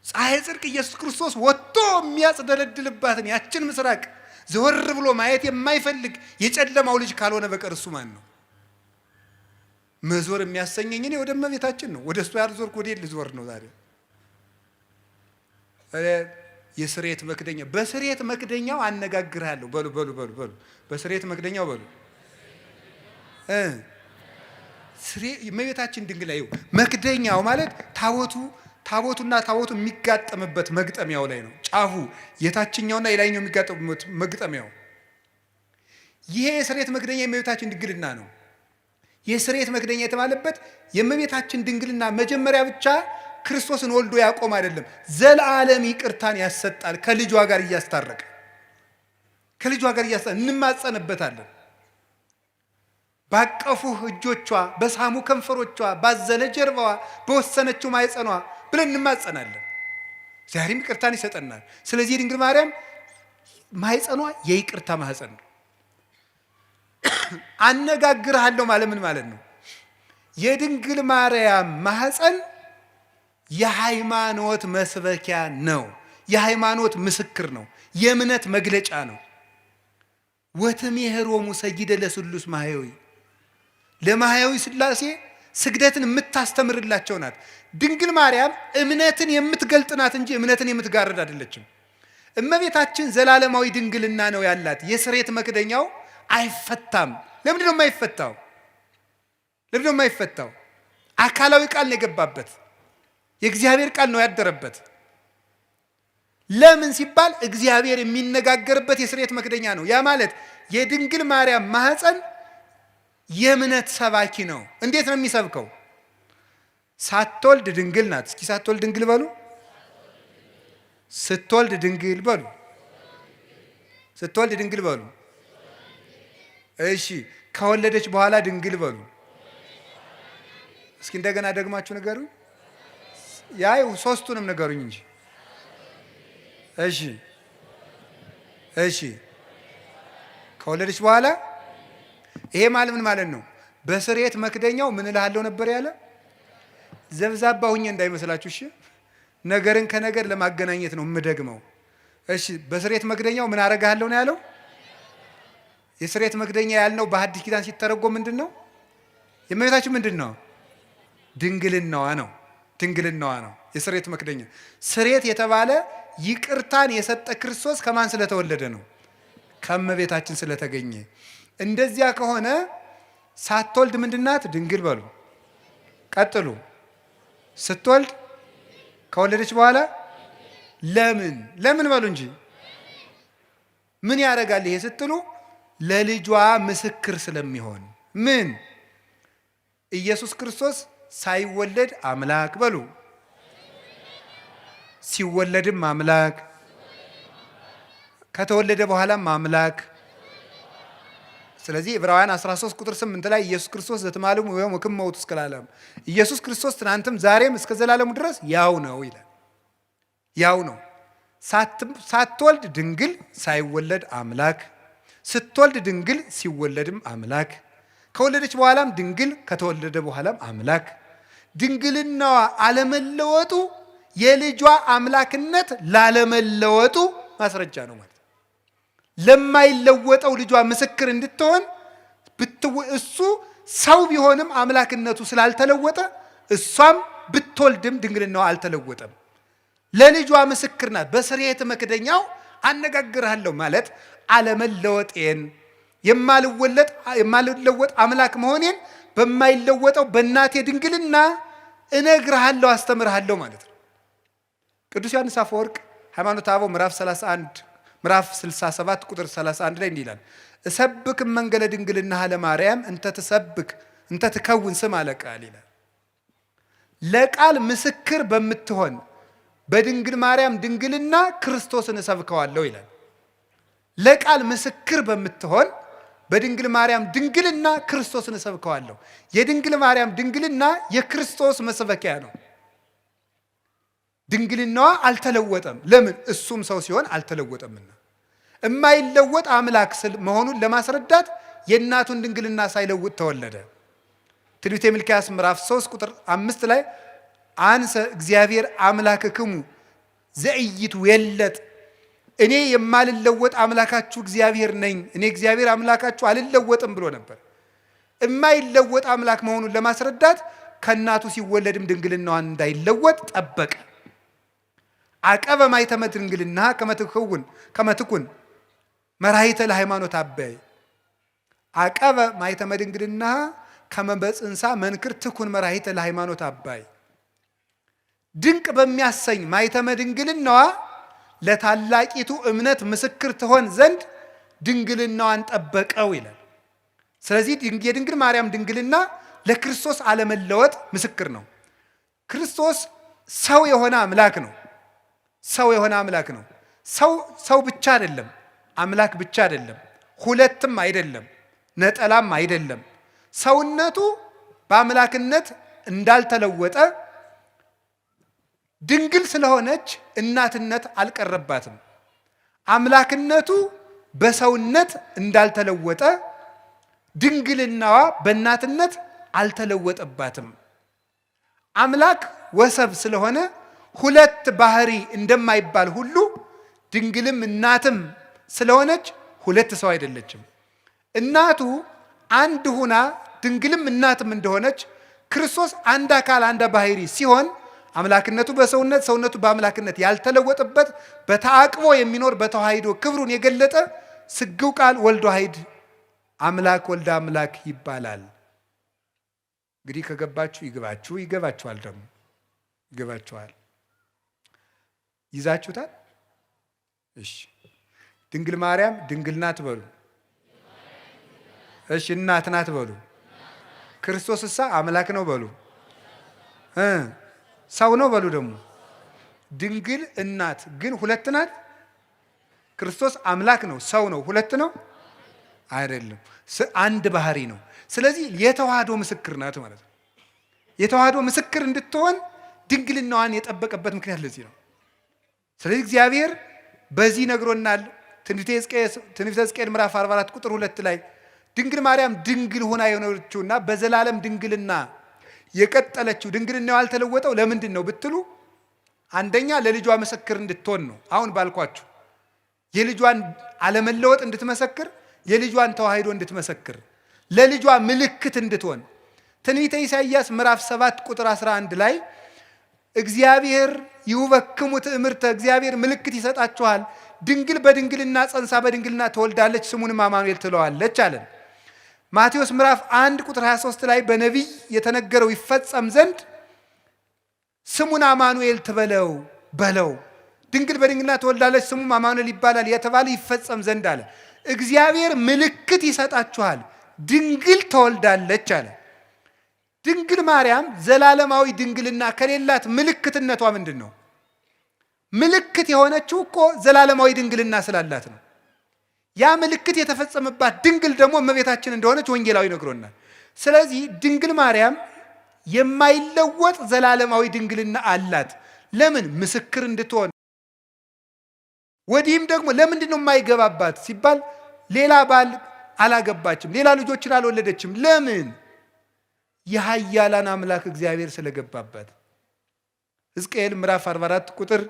ፀሐይ ጽድቅ ኢየሱስ ክርስቶስ ወጥቶ የሚያጽደለድልባትን ያችን ምስራቅ ዘወር ብሎ ማየት የማይፈልግ የጨለማው ልጅ ካልሆነ በቀር እሱ ማን ነው? መዞር የሚያሰኘኝ እኔ ወደ እመቤታችን ነው። ወደ እሱ ያልዞርኩ ወዴት ልዞር ነው ዛሬ? የስርየት መክደኛ በስርየት መክደኛው አነጋግርሃለሁ። በሉ በስርየት መክደኛው በሉ። እመቤታችን ድንግል ላይ መክደኛው ማለት ታቦቱና ታቦቱ የሚጋጠምበት መግጠሚያው ላይ ነው። ጫፉ የታችኛውና የላይኛው የሚጋጠሙበት መግጠሚያው። ይሄ የስርየት መክደኛ የእመቤታችን ድንግልና ነው። የስርየት መክደኛ የተባለበት የእመቤታችን ድንግልና መጀመሪያ ብቻ ክርስቶስን ወልዶ ያቆም አይደለም፣ ዘለዓለም ይቅርታን ያሰጣል። ከልጇ ጋር እያስታረቀ እንማጸንበታለን። ባቀፉህ እጆቿ፣ በሳሙ ከንፈሮቿ፣ ባዘለ ጀርባዋ፣ በወሰነችው ማኅፀኗ ብለን እንማጸናለን። ዛሬም ይቅርታን ይሰጠናል። ስለዚህ የድንግል ማርያም ማኅፀኗ የይቅርታ ማኅፀን ነው። አነጋግርሃለሁ ማለት ምን ማለት ነው? የድንግል ማርያም ማህፀን የሃይማኖት መስበኪያ ነው። የሃይማኖት ምስክር ነው። የእምነት መግለጫ ነው። ወትሜህሮሙ ሰጊደ ለስሉስ ማህያዊ ለማህያዊ ሥላሴ ስግደትን የምታስተምርላቸው ናት። ድንግል ማርያም እምነትን የምትገልጥ ናት እንጂ እምነትን የምትጋርድ አይደለችም። እመቤታችን ዘላለማዊ ድንግልና ነው ያላት። የስሬት መክደኛው አይፈታም። ለምንድን ነው የማይፈታው? ለምንድን ነው የማይፈታው? አካላዊ ቃል ነው የገባበት። የእግዚአብሔር ቃል ነው ያደረበት። ለምን ሲባል እግዚአብሔር የሚነጋገርበት የስሬት መክደኛ ነው። ያ ማለት የድንግል ማርያም ማህፀን የእምነት ሰባኪ ነው። እንዴት ነው የሚሰብከው? ሳትወልድ ድንግል ናት። እስኪ ሳትወልድ ድንግል በሉ። ስትወልድ ድንግል በሉ። ስትወልድ ድንግል በሉ። እሺ፣ ከወለደች በኋላ ድንግል በሉ። እስኪ እንደገና ደግማችሁ ንገሩኝ። ያይ ሶስቱንም ንገሩኝ እንጂ። እሺ፣ እሺ፣ ከወለደች በኋላ ይሄ ማለት ምን ማለት ነው? በስሬት መክደኛው ምን እልሃለሁ ነበር ያለ? ዘብዛባ ሁኜ እንዳይመስላችሁ። እሺ፣ ነገርን ከነገር ለማገናኘት ነው የምደግመው። እሺ፣ በስሬት መክደኛው ምን አረጋለሁ ነው ያለው? የስሬት መክደኛ ያልነው በሐዲስ ኪዳን ሲተረጎም ምንድን ነው? የእመቤታችን ምንድን ነው? ድንግልናዋ ነው። ድንግልናዋ ነው የስሬት መክደኛ። ስሬት የተባለ ይቅርታን የሰጠ ክርስቶስ ከማን ስለተወለደ ነው? ከእመቤታችን ስለተገኘ። እንደዚያ ከሆነ ሳትወልድ ምንድናት? ድንግል በሉ። ቀጥሉ። ስትወልድ፣ ከወለደች በኋላ ለምን ለምን በሉ እንጂ። ምን ያደርጋል ይሄ ስትሉ፣ ለልጇ ምስክር ስለሚሆን። ምን? ኢየሱስ ክርስቶስ ሳይወለድ አምላክ በሉ፣ ሲወለድም አምላክ፣ ከተወለደ በኋላም አምላክ። ስለዚህ ዕብራውያን 13 ቁጥር 8 ላይ ኢየሱስ ክርስቶስ ዘትማልሙ ወይም ወክመውት እስከ ለዓለም፣ ኢየሱስ ክርስቶስ ትናንትም ዛሬም እስከ ዘላለሙ ድረስ ያው ነው ይላል። ያው ነው። ሳትወልድ ድንግል፣ ሳይወለድ አምላክ፣ ስትወልድ ድንግል፣ ሲወለድም አምላክ፣ ከወለደች በኋላም ድንግል፣ ከተወለደ በኋላም አምላክ። ድንግልናዋ አለመለወጡ የልጇ አምላክነት ላለመለወጡ ማስረጃ ነው ማለት። ለማይለወጠው ልጇ ምስክር እንድትሆን እሱ ሰው ቢሆንም አምላክነቱ ስላልተለወጠ እሷም ብትወልድም ድንግልናዋ አልተለወጠም። ለልጇ ምስክር ናት። በስርየተ መክደኛው አነጋግርሃለሁ ማለት አለመለወጤን የማልለወጥ አምላክ መሆኔን በማይለወጠው በእናቴ ድንግልና እነግርሃለሁ፣ አስተምርሃለሁ ማለት ነው። ቅዱስ ዮሐንስ አፈወርቅ ሃይማኖተ አበው ምዕራፍ 67 ቁጥር 31 ላይ እንዲህ ይላል፣ እሰብክ መንገለ ድንግልናሃ ለማርያም እንተ ትከውን ስም አለቃል ይላል። ለቃል ምስክር በምትሆን በድንግል ማርያም ድንግልና ክርስቶስን እሰብከዋለሁ ይላል። ለቃል ምስክር በምትሆን በድንግል ማርያም ድንግልና ክርስቶስን እሰብከዋለሁ። የድንግል ማርያም ድንግልና የክርስቶስ መስበኪያ ነው። ድንግልናዋ አልተለወጠም። ለምን? እሱም ሰው ሲሆን አልተለወጠምና። የማይለወጥ አምላክ መሆኑን ለማስረዳት የእናቱን ድንግልና ሳይለውጥ ተወለደ። ትንቢተ ሚልክያስ ምዕራፍ 3 ቁጥር 5 ላይ አንሰ እግዚአብሔር አምላክክሙ ዘኢይትዌለጥ፣ እኔ የማልለወጥ አምላካችሁ እግዚአብሔር ነኝ፣ እኔ እግዚአብሔር አምላካችሁ አልለወጥም ብሎ ነበር። የማይለወጥ አምላክ መሆኑን ለማስረዳት ከእናቱ ሲወለድም ድንግልናዋን እንዳይለወጥ ጠበቀ። አቀበ ማኅተመ ድንግልና ከመትኩን መራሒተ ለሃይማኖት አበይ፣ አቀበ ማኅተመ ድንግልና ከመ በጽንሳ መንክር ትኩን መራሒተ ለሃይማኖት አባይ። ድንቅ በሚያሰኝ ማኅተመ ድንግልናዋ ለታላቂቱ እምነት ምስክር ትሆን ዘንድ ድንግልናዋን ጠበቀው ይላል። ስለዚህ የድንግል ማርያም ድንግልና ለክርስቶስ አለመለወጥ ምስክር ነው። ክርስቶስ ሰው የሆነ አምላክ ነው። ሰው የሆነ አምላክ ነው። ሰው ብቻ አይደለም፣ አምላክ ብቻ አይደለም፣ ሁለትም አይደለም፣ ነጠላም አይደለም። ሰውነቱ በአምላክነት እንዳልተለወጠ ድንግል ስለሆነች እናትነት አልቀረባትም። አምላክነቱ በሰውነት እንዳልተለወጠ ድንግልናዋ በእናትነት አልተለወጠባትም። አምላክ ወሰብ ስለሆነ ሁለት ባህሪ እንደማይባል ሁሉ ድንግልም እናትም ስለሆነች ሁለት ሰው አይደለችም። እናቱ አንድ ሁና ድንግልም እናትም እንደሆነች ክርስቶስ አንድ አካል አንድ ባህሪ ሲሆን አምላክነቱ በሰውነት ሰውነቱ በአምላክነት ያልተለወጠበት በተአቅቦ የሚኖር በተዋሂዶ ክብሩን የገለጠ ስግው ቃል ወልድ ዋሕድ አምላክ ወልደ አምላክ ይባላል። እንግዲህ ከገባችሁ ይግባችሁ፣ ይገባችኋል፣ ደግሞ ይገባችኋል። ይዛችሁታል? እሺ። ድንግል ማርያም ድንግል ናት በሉ። እሺ። እናት ናት በሉ። ክርስቶስ እሳ አምላክ ነው በሉ። ሰው ነው በሉ። ደግሞ ድንግል እናት ግን ሁለት ናት። ክርስቶስ አምላክ ነው፣ ሰው ነው፣ ሁለት ነው አይደለም፣ አንድ ባህሪ ነው። ስለዚህ የተዋህዶ ምስክር ናት ማለት ነው። የተዋህዶ ምስክር እንድትሆን ድንግልናዋን የጠበቀበት ምክንያት ለዚህ ነው። ስለዚህ እግዚአብሔር በዚህ ነግሮናል። ትንቢተ ሕዝቅኤል ምዕራፍ 44 ቁጥር 2 ላይ ድንግል ማርያም ድንግል ሆና የሆነችውና በዘላለም ድንግልና የቀጠለችው ድንግልናው ያልተለወጠው ለምንድን ነው ብትሉ፣ አንደኛ ለልጇ ምስክር እንድትሆን ነው። አሁን ባልኳችሁ የልጇን አለመለወጥ እንድትመሰክር፣ የልጇን ተዋህዶ እንድትመሰክር፣ ለልጇ ምልክት እንድትሆን። ትንቢተ ኢሳይያስ ምዕራፍ 7 ቁጥር 11 ላይ እግዚአብሔር ይውበክሙ ትእምርተ፣ እግዚአብሔር ምልክት ይሰጣችኋል፣ ድንግል በድንግልና ጸንሳ በድንግልና ትወልዳለች፣ ስሙንም አማኑኤል ትለዋለች አለን። ማቴዎስ ምዕራፍ 1 ቁጥር 23 ላይ በነቢይ የተነገረው ይፈጸም ዘንድ ስሙን አማኑኤል ትበለው በለው፣ ድንግል በድንግልና ትወልዳለች፣ ስሙም አማኑኤል ይባላል የተባለ ይፈጸም ዘንድ አለ። እግዚአብሔር ምልክት ይሰጣችኋል፣ ድንግል ትወልዳለች አለ። ድንግል ማርያም ዘላለማዊ ድንግልና ከሌላት ምልክትነቷ ምንድን ነው? ምልክት የሆነችው እኮ ዘላለማዊ ድንግልና ስላላት ነው። ያ ምልክት የተፈጸመባት ድንግል ደግሞ እመቤታችን እንደሆነች ወንጌላዊ ነግሮናል። ስለዚህ ድንግል ማርያም የማይለወጥ ዘላለማዊ ድንግልና አላት። ለምን? ምስክር እንድትሆን። ወዲህም ደግሞ ለምንድን ነው የማይገባባት ሲባል ሌላ ባል አላገባችም፣ ሌላ ልጆችን አልወለደችም። ለምን? የኃያላን አምላክ እግዚአብሔር ስለገባባት። ሕዝቅኤል ምዕራፍ 44 ቁጥር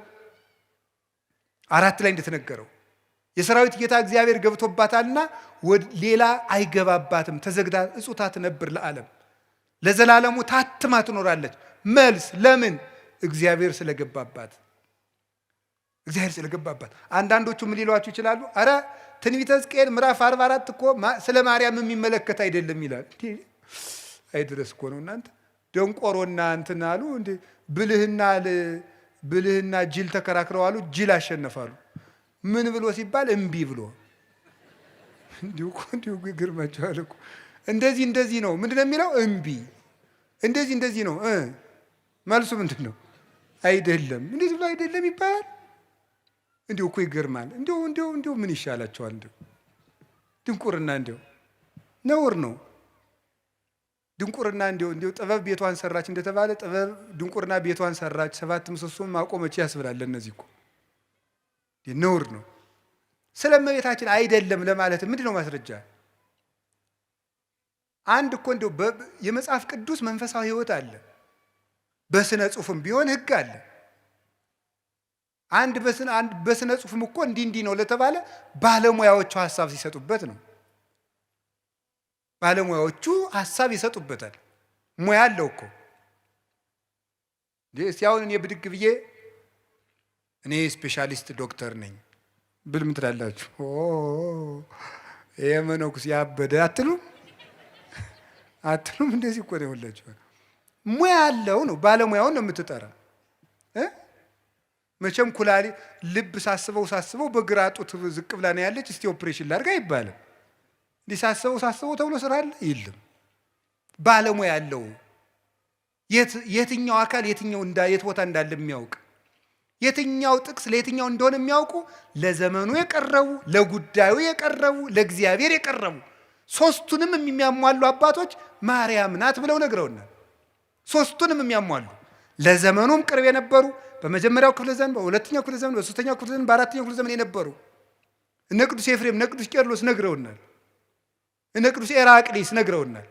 4 ላይ እንደተነገረው የሰራዊት ጌታ እግዚአብሔር ገብቶባታልና ሌላ አይገባባትም፣ ተዘግታ እጹታ ትነብር ለዓለም፣ ለዘላለሙ ታትማ ትኖራለች። መልስ ለምን? እግዚአብሔር ስለገባባት። እግዚአብሔር ስለገባባት። አንዳንዶቹ ምን ሊሏችሁ ይችላሉ? አረ ትንቢተ ሕዝቅኤል ምዕራፍ 44 እኮ ስለ ማርያም የሚመለከት አይደለም ይላል። አይድረስ እኮ ነው እናንተ። ደንቆሮና እንትን አሉ እንዴ፣ ብልህና ጅል ተከራክረው አሉ፣ ጅል አሸነፋሉ። ምን ብሎ ሲባል እምቢ ብሎ። እንዲሁ ግርማችኋል እኮ። እንደዚህ ነው። ምንድነው የሚለው? እምቢ። እንደዚህ ነው። መልሱ ምንድን ነው? አይደለም። እንዴት ብሎ አይደለም ይባላል? እንዲሁ እኮ ይገርማል። እንዲሁ ምን ይሻላቸዋል? ድንቁርና ነውር ነው። ድንቁርና እንዲሁ ጥበብ ቤቷን ሰራች እንደተባለ ጥበብ ድንቁርና ቤቷን ሰራች፣ 7 ምሰሶም ማቆመች ያስብላል። እነዚህ እኮ ነውር ነው። ስለ እመቤታችን አይደለም ለማለት ምንድን ነው ማስረጃ? አንድ እኮ እንዲሁ የመጽሐፍ ቅዱስ መንፈሳዊ ሕይወት አለ። በስነ ጽሑፍም ቢሆን ሕግ አለ። አንድ በስነ ጽሑፍም እኮ እንዲህ ነው ለተባለ ባለሙያዎቹ ሀሳብ ሲሰጡበት ነው። ባለሙያዎቹ ሀሳብ ይሰጡበታል። ሙያ አለው እኮ። ሲያውን እኔ ብድግ ብዬ እኔ ስፔሻሊስት ዶክተር ነኝ ብል ምን ትላላችሁ? ይሄ መነኩስ ያበደ አትሉም? እንደዚህ እኮ ነው ሁላችሁ። ሙያ አለው ነው፣ ባለሙያውን ነው የምትጠራ። መቼም ኩላሊ ልብ ሳስበው በግራ ጡት ዝቅ ብላ ነው ያለች፣ እስቲ ኦፕሬሽን ላድርግ አይባልም። እንዲህ ሳስበው ተብሎ ስራ አለ የለም። ባለሙያ ያለው የትኛው አካል የት ቦታ እንዳለ የሚያውቅ፣ የትኛው ጥቅስ ለየትኛው እንደሆነ የሚያውቁ፣ ለዘመኑ የቀረቡ፣ ለጉዳዩ የቀረቡ፣ ለእግዚአብሔር የቀረቡ ሶስቱንም የሚያሟሉ አባቶች ማርያም ናት ብለው ነግረውናል። ሶስቱንም የሚያሟሉ ለዘመኑም ቅርብ የነበሩ፣ በመጀመሪያው ክፍለ ዘመን፣ በሁለተኛው ክፍለ ዘመን፣ በሶስተኛው ክፍለ ዘመን፣ በአራተኛው ክፍለ ዘመን የነበሩ እነ ቅዱስ ኤፍሬም፣ እነ ቅዱስ ቄርሎስ ነግረውናል። እነ ቅዱስ ኤራቅሊስ ነግረውናል።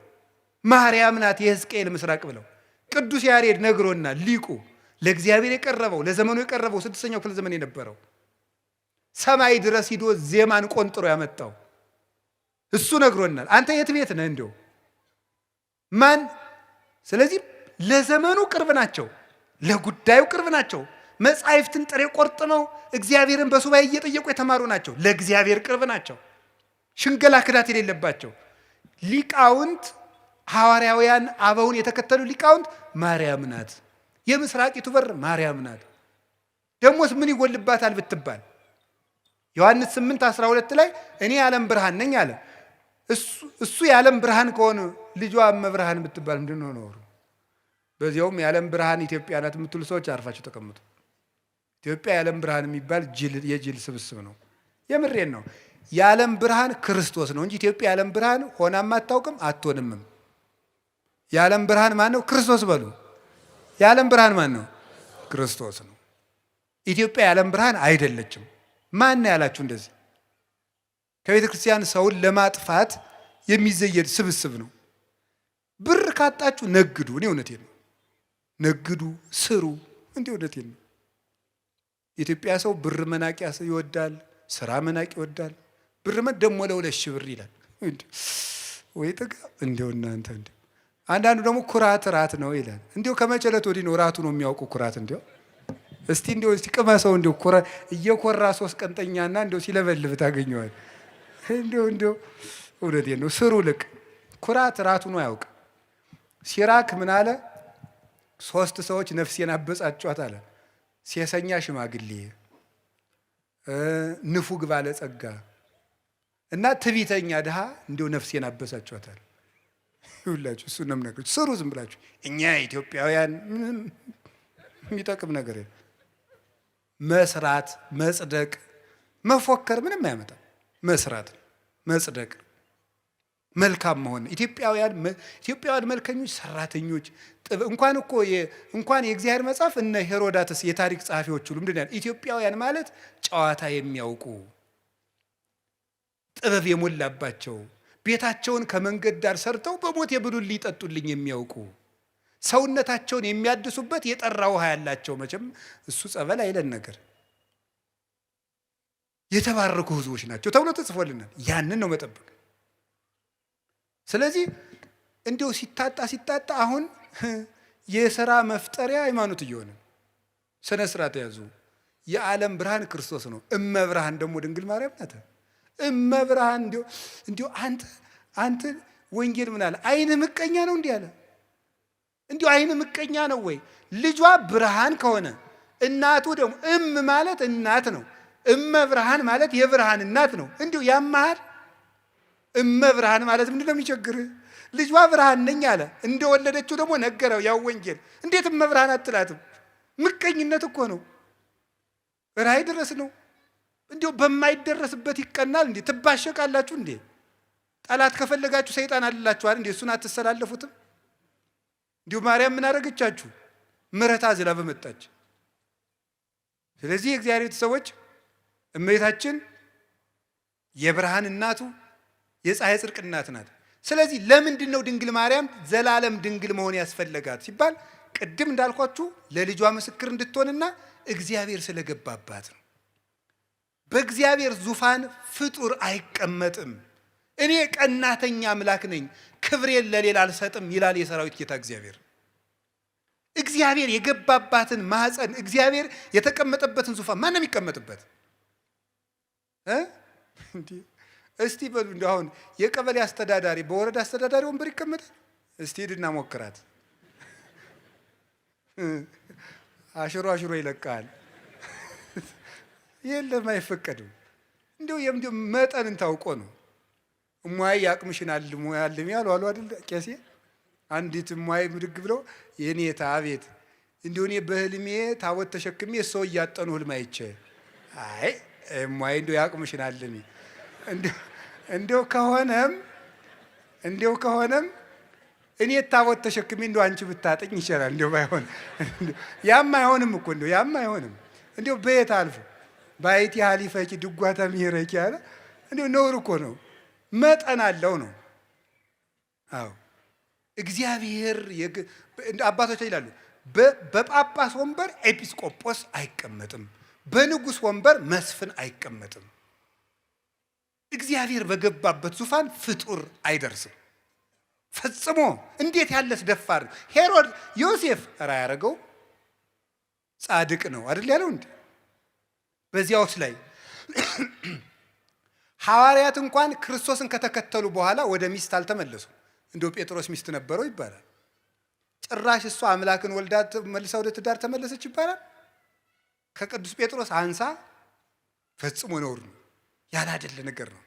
ማርያም ናት የሕዝቅኤል ምስራቅ ብለው ቅዱስ ያሬድ ነግሮናል። ሊቁ ለእግዚአብሔር የቀረበው ለዘመኑ የቀረበው 6ኛው ክፍለ ዘመን የነበረው ሰማይ ድረስ ሂዶ ዜማን ቆንጥሮ ያመጣው እሱ ነግሮናል። አንተ የት ቤት ነህ እንዲያው ማን? ስለዚህ ለዘመኑ ቅርብ ናቸው፣ ለጉዳዩ ቅርብ ናቸው። መጻሕፍትን ጥሬ ቆርጥመው እግዚአብሔርን በሱባኤ እየጠየቁ የተማሩ ናቸው። ለእግዚአብሔር ቅርብ ናቸው። ሽንገላ ክዳት የሌለባቸው ሊቃውንት ሐዋርያውያን አበውን የተከተሉ ሊቃውንት ማርያም ናት፣ የምስራቂቱ በር ማርያም ናት። ደሞስ ምን ይጎልባታል ብትባል ዮሐንስ 8:12 ላይ እኔ የዓለም ብርሃን ነኝ አለ። እሱ የዓለም ብርሃን ከሆነ ልጇ እመብርሃን ብትባል ምንድን ነው ኖሩ? በዚያውም የዓለም ብርሃን ኢትዮጵያ ናት የምትሉ ሰዎች አርፋችሁ ተቀምጡ። ኢትዮጵያ የዓለም ብርሃን የሚባል የጅል ስብስብ ነው። የምሬን ነው። የዓለም ብርሃን ክርስቶስ ነው እንጂ ኢትዮጵያ የዓለም ብርሃን ሆናም አታውቅም አትሆንምም። የዓለም ብርሃን ማን ነው? ክርስቶስ በሉ። የዓለም ብርሃን ማን ነው? ክርስቶስ ነው። ኢትዮጵያ የዓለም ብርሃን አይደለችም። ማን ነው ያላችሁ እንደዚህ? ከቤተ ክርስቲያን ሰውን ለማጥፋት የሚዘየድ ስብስብ ነው። ብር ካጣችሁ ነግዱ። እኔ እውነቴን ነው። ነግዱ፣ ስሩ። እንዲህ እውነቴን ነው። የኢትዮጵያ ሰው ብር መናቅ ይወዳል፣ ስራ መናቅ ይወዳል። ብር ደግሞ ለ2,000 ብር ይላል። ወይ ጥጋ እንዲው እናንተ እንዲው አንዳንዱ ደግሞ ኩራት ራት ነው ይላል። እንዲው ከመጨለት ወዲህ ነው ራቱ ነው የሚያውቁ ኩራት። እንዲው እስቲ ቅመሰው እንዲው እየኮራ 3 ቀንጠኛና እንዲው ሲለበልብ ታገኘዋል። እንዲው እውነቴን ነው። ስሩ ልቅ ኩራት ራቱ ነው ያውቅ። ሲራክ ምን አለ? 3 ሰዎች ነፍሴን አበጻጯት አለ። ሴሰኛ ሽማግሌ፣ ንፉግ ባለጸጋ እና ትዕቢተኛ ድሃ እንዲው ነፍሴን አበሳጯታል። ይሁላችሁ እሱ ነው የምነግራችሁ። ስሩ ዝም ብላችሁ። እኛ ኢትዮጵያውያን ምንም የሚጠቅም ነገር የለም። መስራት፣ መጽደቅ፣ መፎከር ምንም አያመጣም። መስራት፣ መጽደቅ፣ መልካም መሆን። ኢትዮጵያውያን መልከኞች፣ ሰራተኞች እንኳን የእግዚአብሔር መጽሐፍ እነ ሄሮዳትስ የታሪክ ጸሐፊዎች ሁሉ ምንድን ያለ ኢትዮጵያውያን ማለት ጨዋታ የሚያውቁ ጥበብ የሞላባቸው ቤታቸውን ከመንገድ ዳር ሰርተው በሞት የብሉልኝ ይጠጡልኝ የሚያውቁ ሰውነታቸውን የሚያድሱበት የጠራ ውሃ ያላቸው መቼም እሱ ጸበል አይለን ነገር የተባረኩ ሕዝቦች ናቸው ተብሎ ተጽፎልናል። ያንን ነው መጠበቅ። ስለዚህ እንዲሁ ሲታጣ አሁን የሥራ መፍጠሪያ ሃይማኖት እየሆነ ስነ ስርዓት ያዙ። የዓለም ብርሃን ክርስቶስ ነው። እመብርሃን ደግሞ ድንግል ማርያም ናት። እመብርሃን እንዲሁ አንተ ወንጌል ምን አለ? አይን ምቀኛ ነው እንዲህ አለ። እንዲሁ አይን ምቀኛ ነው ወይ? ልጇ ብርሃን ከሆነ እናቱ ደግሞ ማለት እናት ነው። እመብርሃን ማለት የብርሃን እናት ነው። እንዲሁ ያማሃል። እመብርሃን ማለት ምንድን ነው የሚቸግርህ? ልጇ ብርሃን ነኝ አለ። እንደወለደችው ደግሞ ነገረው ያው ወንጌል። እንዴት እመብርሃን አትላትም? ምቀኝነት እኮ ነው። ራይ ድረስ ነው። እንዲሁ በማይደረስበት ይቀናል እንዴ? ትባሸቃላችሁ እንዴ? ጠላት ከፈለጋችሁ ሰይጣን አልላችኋል እንዴ? እሱን አትሰላለፉትም? እንዲሁ ማርያም ምን አደረገቻችሁ? ምሕረት አዝላ በመጣች። ስለዚህ የእግዚአብሔር ቤተሰቦች እመቤታችን የብርሃን እናቱ የፀሐይ ጽድቅ እናት ናት። ስለዚህ ለምንድን ነው ድንግል ማርያም ዘላለም ድንግል መሆን ያስፈለጋት ሲባል ቅድም እንዳልኳችሁ ለልጇ ምስክር እንድትሆንና እግዚአብሔር ስለገባባት ነው። በእግዚአብሔር ዙፋን ፍጡር አይቀመጥም። እኔ ቀናተኛ አምላክ ነኝ፣ ክብሬን ለሌላ አልሰጥም ይላል የሰራዊት ጌታ እግዚአብሔር። እግዚአብሔር የገባባትን ማህፀን እግዚአብሔር የተቀመጠበትን ዙፋን ማንም ይቀመጥበት? እስቲ በሉ እንደው አሁን የቀበሌ አስተዳዳሪ በወረዳ አስተዳዳሪ ወንበር ይቀመጣል? እስቲ ሂድና ሞክራት። አሽሮ ይለቃል። የለም አይፈቀድም። እንደው መጠንን ታውቆ ነው። እሟይ ያቅምሽን አልሙ ያልም ያሉ አሉ አይደል ቄሴ። አንዲት እሟይ ምድግ ብለው የኔታ አቤት እንደው እኔ በህልሜ ታቦት ተሸክሜ ሰው እያጠኑ ህልም አይቼ አይ እሟይ እንደው ያቅምሽን አልሚ እንደው ከሆነም እኔ ታቦት ተሸክሜ እንደው አንቺ ብታጠኝ ይችላል። እንደው ባይሆን ያም አይሆንም እኮ እንደው ያም አይሆንም። እንደው በየት አልፎ ባይቲ ሀሊፈቂ ድጓታ ሚሄረቂ ያለ እንደው ነውር እኮ ነው። መጠን አለው ነው። አዎ እግዚአብሔር አባቶች ይላሉ በጳጳስ ወንበር ኤጲስቆጶስ አይቀመጥም፣ በንጉሥ ወንበር መስፍን አይቀመጥም። እግዚአብሔር በገባበት ዙፋን ፍጡር አይደርስም ፈጽሞ። እንዴት ያለስ ደፋር! ሄሮድ ዮሴፍ ራ ያደረገው ጻድቅ ነው አይደል ያለው እንዴ? በዚያውስ ላይ ሐዋርያት እንኳን ክርስቶስን ከተከተሉ በኋላ ወደ ሚስት አልተመለሱም። እንደው ጴጥሮስ ሚስት ነበረው ይባላል። ጭራሽ እሷ አምላክን ወልዳ መልሳ ወደ ትዳር ተመለሰች ይባላል። ከቅዱስ ጴጥሮስ አንሳ ፈጽሞ ነውር ነው፣ ያላደለ ነገር ነው።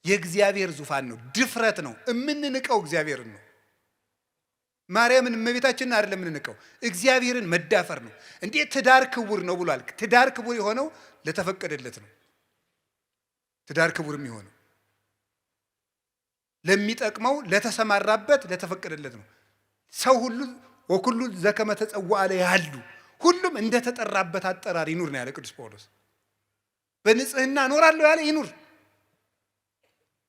የእግዚአብሔር ዙፋን ነው፣ ድፍረት ነው። እምንንቀው እግዚአብሔርን ነው። ማርያምን እመቤታችንን አይደለም የምንንቀው፣ እግዚአብሔርን መዳፈር ነው። እንዴት ትዳር ክቡር ነው ብሏል። ትዳር ክቡር የሆነው ለተፈቀደለት ነው። ትዳር ክቡር የሚሆነው ለሚጠቅመው ለተሰማራበት ለተፈቀደለት ነው። ሰው ሁሉ ወኩሉ ዘከመ ተጸውዐ ያሉ ሁሉም እንደተጠራበት አጠራር ይኑር ነው ያለ ቅዱስ ጳውሎስ። በንጽህና እኖራለሁ ያለ ይኑር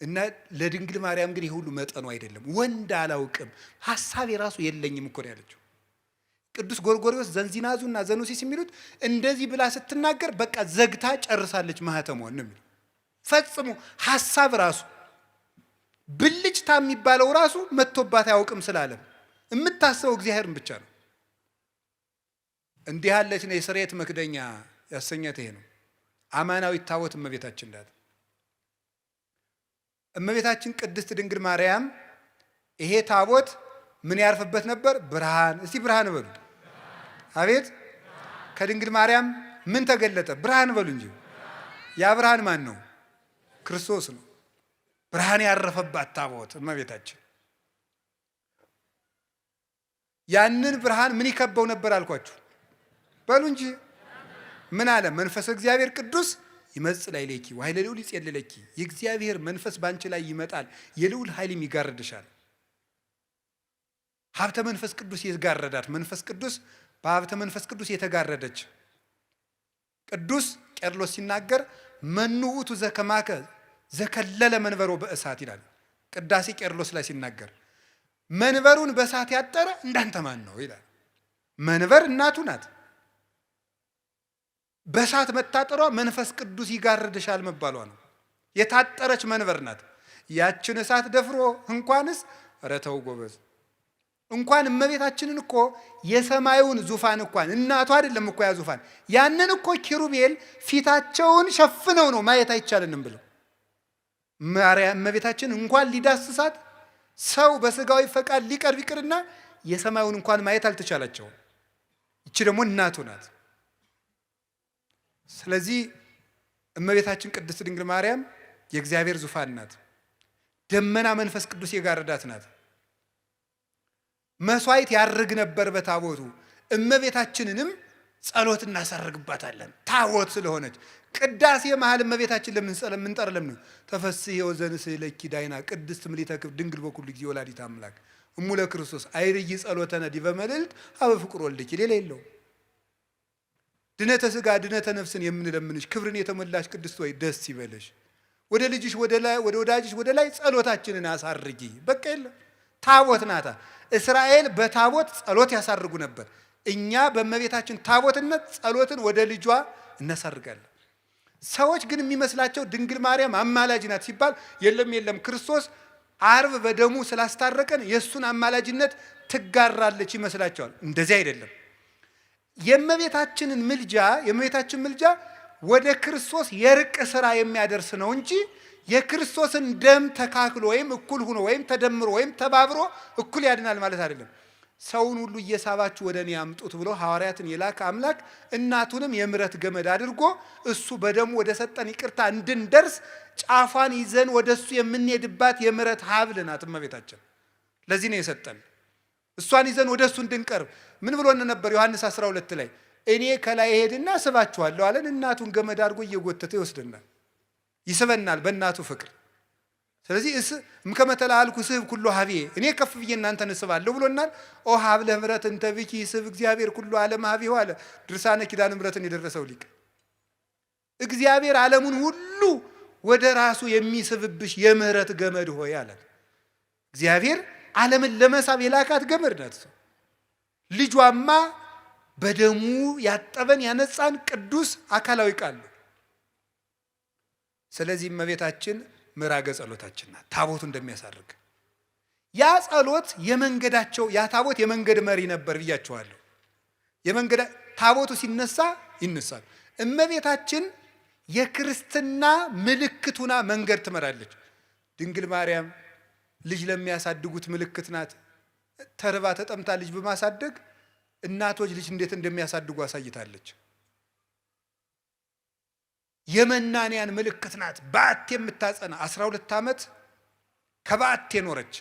እና ለድንግል ማርያም ግን ይሄ ሁሉ መጠኑ አይደለም። ወንድ አላውቅም ሐሳብ የራሱ የለኝም እኮ ነው ያለችው። ቅዱስ ጎርጎርዮስ ዘንዚናዙና ዘኑሲስ የሚሉት እንደዚህ ብላ ስትናገር በቃ ዘግታ ጨርሳለች ማህተሟን ነው የሚሉት። ፈጽሞ ሐሳብ ራሱ ብልጭታ የሚባለው ራሱ መጥቶባት አያውቅም ስላለም የምታስበው እግዚአብሔርን ብቻ ነው። እንዲህ ያለች ነው የስርየት መክደኛ ያሰኛት ይሄ ነው። አማናዊት ታቦት እመቤታችን ናት። እመቤታችን ቅድስት ድንግል ማርያም ይሄ ታቦት ምን ያርፍበት ነበር? ብርሃን። እስቲ ብርሃን በሉ። አቤት! ከድንግል ማርያም ምን ተገለጠ? ብርሃን በሉ እንጂ። ያ ብርሃን ማን ነው? ክርስቶስ ነው። ብርሃን ያረፈባት ታቦት እመቤታችን። ያንን ብርሃን ምን ይከበው ነበር አልኳችሁ? በሉ እንጂ። ምን አለ? መንፈስ እግዚአብሔር ቅዱስ ይመጽእ ላዕሌኪ ወኃይለ ልዑል ይጼልለኪ። የእግዚአብሔር መንፈስ ባንቺ ላይ ይመጣል፣ የልዑል ኃይልም ይጋርድሻል። ሀብተ መንፈስ ቅዱስ የጋረዳት መንፈስ ቅዱስ በሀብተ መንፈስ ቅዱስ የተጋረደች። ቅዱስ ቄርሎስ ሲናገር መኑ ውእቱ ዘከማከ ዘከለለ መንበሮ በእሳት ይላል። ቅዳሴ ቄርሎስ ላይ ሲናገር መንበሩን በእሳት ያጠረ እንዳንተ ማን ነው ይላል። መንበር እናቱ ናት። በእሳት መታጠሯ መንፈስ ቅዱስ ይጋርድሻል መባሏ ነው። የታጠረች መንበር ናት። ያችን እሳት ደፍሮ እንኳንስ ረተው ጎበዝ እንኳን እመቤታችንን እኮ የሰማዩን ዙፋን እንኳን እናቷ አይደለም እኮ ያ ዙፋን ያንን እኮ ኪሩቤል ፊታቸውን ሸፍነው ነው ማየት አይቻልንም ብለው ማርያም እመቤታችን እንኳን ሊዳስሳት ሰው በስጋዊ ፈቃድ ሊቀርብ ይቅርና የሰማዩን እንኳን ማየት አልተቻላቸውም። እቺ ደግሞ እናቱ ናት። ስለዚህ እመቤታችን ቅድስት ድንግል ማርያም የእግዚአብሔር ዙፋን ናት። ደመና መንፈስ ቅዱስ የጋረዳት ናት። መስዋዕት ያርግ ነበር በታቦቱ። እመቤታችንንም ጸሎት እናሳርግባታለን ታቦት ስለሆነች። ቅዳሴ መሃል እመቤታችን ለምን ጠርለም ነው? ተፈስሒ ወዘንስእለኪ ዳይና ቅድስት ምልዕተ ክብር ድንግል በኩሉ ጊዜ ወላዲተ አምላክ እሙ ለክርስቶስ አይርይ ጸሎተነ ዲበ መልዕልት ሀበ ፍቁር ወልድኪ። ሌላ የለው። ድነተ ሥጋ ድነተ ነፍስን የምንለምንሽ ክብርን የተሞላሽ ቅድስት ወይ ደስ ይበለሽ። ወደ ልጅሽ ወደ ወዳጅሽ ወደ ላይ ጸሎታችንን አሳርጊ። በቃ የለ ታቦት ናታ። እስራኤል በታቦት ጸሎት ያሳርጉ ነበር። እኛ በእመቤታችን ታቦትነት ጸሎትን ወደ ልጇ እናሳርጋለን። ሰዎች ግን የሚመስላቸው ድንግል ማርያም አማላጅ ናት ሲባል የለም ክርስቶስ አርብ በደሙ ስላስታረቀን የእሱን አማላጅነት ትጋራለች ይመስላቸዋል። እንደዚህ አይደለም። የእመቤታችን ምልጃ ወደ ክርስቶስ የርቅ ስራ የሚያደርስ ነው እንጂ የክርስቶስን ደም ተካክሎ ወይም እኩል ሆኖ ወይም ተደምሮ ወይም ተባብሮ እኩል ያድናል ማለት አይደለም። ሰውን ሁሉ እየሳባችሁ ወደ እኔ አምጡት ብሎ ሐዋርያትን የላከ አምላክ እናቱንም የምሕረት ገመድ አድርጎ እሱ በደሙ ወደ ሰጠን ይቅርታ እንድንደርስ ጫፏን ይዘን ወደ እሱ የምንሄድባት የምሕረት ሀብል ናት እመቤታችን። ለዚህ ነው የሰጠን። እሷን ይዘን ወደ እሱ እንድንቀርብ ምን ብሎ ነበር? ዮሐንስ 12 ላይ እኔ ከላይ ሄድና ስባችኋለሁ አለን። እናቱን ገመድ አድርጎ እየጎተተ ይወስደናል፣ ይስበናል በእናቱ ፍቅር። ስለዚህ እምከመ ተለአልኩ ስብ ኩሎ ሀቤ እኔ ከፍ ብዬ እናንተን እስባለሁ ብሎናል። ኦ ሀብለ ምሕረት እንተ ብኪ ስብ እግዚአብሔር ኩሎ ዓለም ሀቤሁ አለ ድርሳነ ኪዳነ ምሕረትን የደረሰው ሊቅ። እግዚአብሔር ዓለሙን ሁሉ ወደ ራሱ የሚስብብሽ የምህረት ገመድ ሆይ አለ። እግዚአብሔር ዓለምን ለመሳብ የላካት ገመድ ናት። ልጇማ በደሙ ያጠበን ያነጻን ቅዱስ አካላዊ ቃል ነው። ስለዚህ እመቤታችን ምራገ ጸሎታችን ናት። ታቦቱ እንደሚያሳርግ ያ ጸሎት የመንገዳቸው ያ ታቦት የመንገድ መሪ ነበር ብያቸዋለሁ። የመንገድ ታቦቱ ሲነሳ ይነሳል። እመቤታችን የክርስትና ምልክቱና መንገድ ትመራለች። ድንግል ማርያም ልጅ ለሚያሳድጉት ምልክት ናት። ተርባ ተጠምታ ልጅ በማሳደግ እናቶች ልጅ እንዴት እንደሚያሳድጉ አሳይታለች። የመናንያን ምልክት ናት። በዓት የምታጸና 12 ዓመት ከበዓት የኖረች